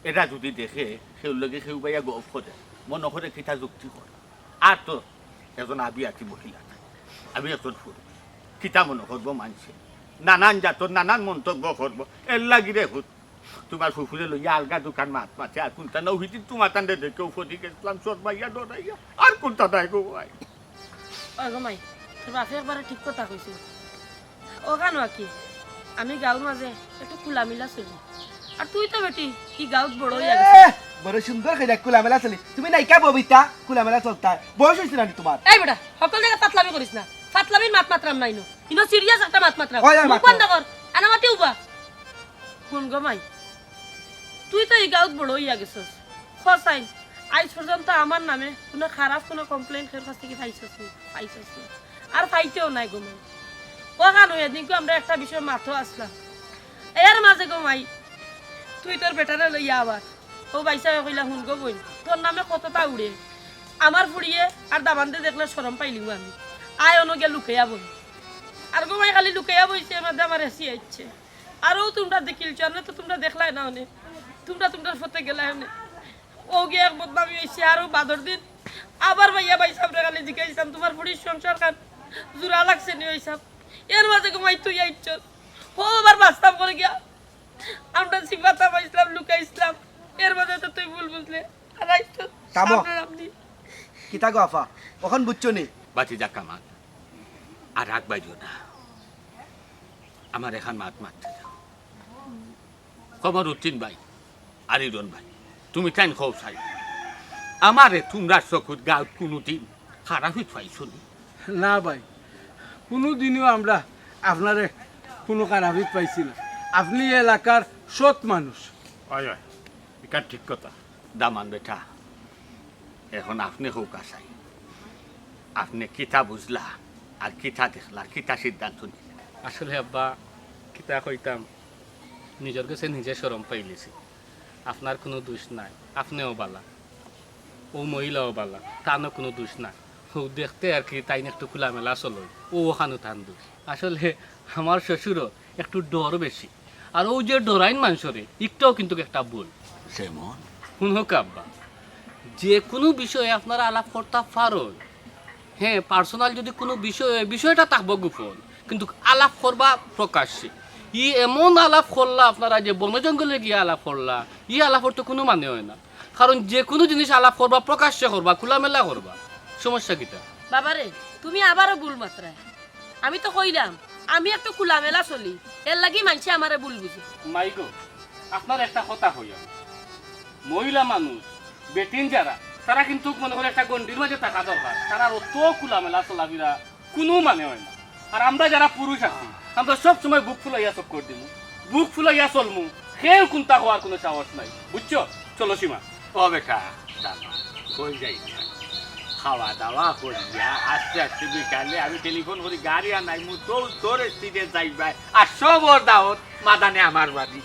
এটা যদি দেখে সেও লগে সেও বাইয়া গপ করে মনে করে কিতা যুক্তি করে আর তো এজন আবি আতি মহিলা আমি একজন পুরুষ কিতা মনে করবো মানছে নানান জাতর নানান মন্তব্য করবো এর লাগি দেখুন তোমার ফুফুরে লইয়া আলগা দোকান মাছে আর কোনটা নহিতি তোমার টান্ডে দেখেও ফটি গেছিলাম সর বাইয়া ডরাইয়া আর কোনটা নাই গো ভাই মাই তোর বাপে একবারে ঠিক কথা কইছিল ও কেন কি আমি গাঁর মাঝে একটু খোলামিলা চলি আর তুই তো বেটি কি গাঁত বড় হইয়া গেছে বড় সুন্দর খেলা খোলামেলা চলি তুমি নাইকা ববিতা খোলামেলা চলতা বয়স হয়েছে না তোমার এই বেটা সকল জায়গা পাতলামি করিস না পাতলামির মাত মাত্রাম নাই নো ইনো সিরিয়াস একটা মাত মাত্রাম হয়, মুখ বন্ধ কর আনা মাটি উবা কোন গো মাই তুই তো এই গাঁত বড় হইয়া গেছস খসাই আজ পর্যন্ত আমার নামে কোনো খারাপ কোনো কমপ্লেইন খের কাছ থেকে পাইছস আর পাইতেও নাই গো মাই ও কানো এদিনকে আমরা একটা বিষয় মাথো আসলাম এর মাঝে গো মাই তুই তোর বেটারে লইয়া আবার ও বাইসা কইলা হুন গো বই তোর নামে কতটা উড়ে আমার ফুড়িয়ে আর দাবানতে দেখলে শরম পাইলিম আমি আয় অনুগে লুকাইয়া বই আর গো মাই খালি লুকাইয়া বইছে মধ্যে আমার হেসি আইছে আরও তোমরা দেখিলছো আর তো তোমরা দেখলাই না অনেক তোমরা ফতে গেলাই অনেক ও গিয়ে এক বদনামি হয়েছে আরও বাদর দিন আবার ভাইয়া ভাই সামনে খালি জিজ্ঞাসা তোমার বুড়ির সংসার খান জোড়া লাগছে নি ওই সাপ এর মাঝে ঘুমাই তুই আইছ ও আবার বাস্তাব করে গিয়া আমরা সিফাতা পাইছিলাম লুকাইছিলাম এর মধ্যে তো তুই ভুল বুঝলে আর আজ তো থামো। সামনে আপনি কিতা গো আফা ওখান বুঝছো নি বাতি যা কামাল আর রাগ বাইজো না আমার এখন মাত মারতে যাও খবর উঠিন ভাই আর ইরন ভাই তুমি টাইম খাও চাই আমারে তোমরা চকুত গাঁত কোনোদিন খারাপই পাইছো নি না ভাই কোনো দিনও আমরা আপনারে কোনো খারাপিত পাইছি না আপনি এলাকার সৎ মানুষ হয় হয় এখান ঠিক কথা দামান বেটা এখন আপনি হোক আসাই আপনি কিতা বুঝলা আর কিতা দেখলা কিতা সিদ্ধান্ত নিলেন আসলে আব্বা কিতা কইতাম নিজের কাছে নিজে শরম পাইলেছি আপনার কোনো দোষ নাই আপনিও বালা ও মহিলাও বালা তারও কোনো দোষ নাই ও দেখতে আর কি তাই একটু খোলামেলা চলই ও ওখানে তান দোষ আসলে আমার শ্বশুরও একটু ডর বেশি আর ও যে ডরাইন মানুষরে একটাও কিন্তু একটা ভুল যেমন শুনক আব্বা যে কোনো বিষয়ে আপনারা আলাপ করতে পারেন হ্যাঁ পার্সোনাল যদি কোনো বিষয়টা থাকবো গোপন কিন্তু আলাপ করবা প্রকাশ্যে ই এমন আলাপ করলা আপনারা যে বন জঙ্গলে গিয়ে আলাপ করলা ই আলাপর তো কোনো মানে হয় না কারণ যে কোনো জিনিস আলাপ করবা প্রকাশ্যে করবা খোলামেলা করবা সমস্যা কিটা বাবারে তুমি আবারও ভুল মাত্রায় আমি তো কইলাম আমি একটু খোলামেলা চলি এর লাগি মানছে আমারে ভুল বুঝে মাইগো আপনার একটা কথা হইয়া মহিলা মানুষ বেটিন যারা তারা কিন্তু মনে করে একটা গন্ডির মাঝে থাকা দরকার তারা অত খোলামেলা চলাফেরা কোনো মানে হয় না আর আমরা যারা পুরুষ আছি আমরা সব সময় বুক ফুলাইয়া চপ করে দিব বুক ফুলাইয়া চলমু কেউ কোনটা হওয়ার কোনো সাহস নাই বুঝছো চলো সীমা ও বেটা দামা কই যাই খাওয়া দাওয়া করিয়া আস্তে আস্তে বিকালে আমি টেলিফোন করি গাড়ি আনাই মু তোর স্ত্রীতে যাইবাই আর সবর দাওত মাদানে আমার বাড়ি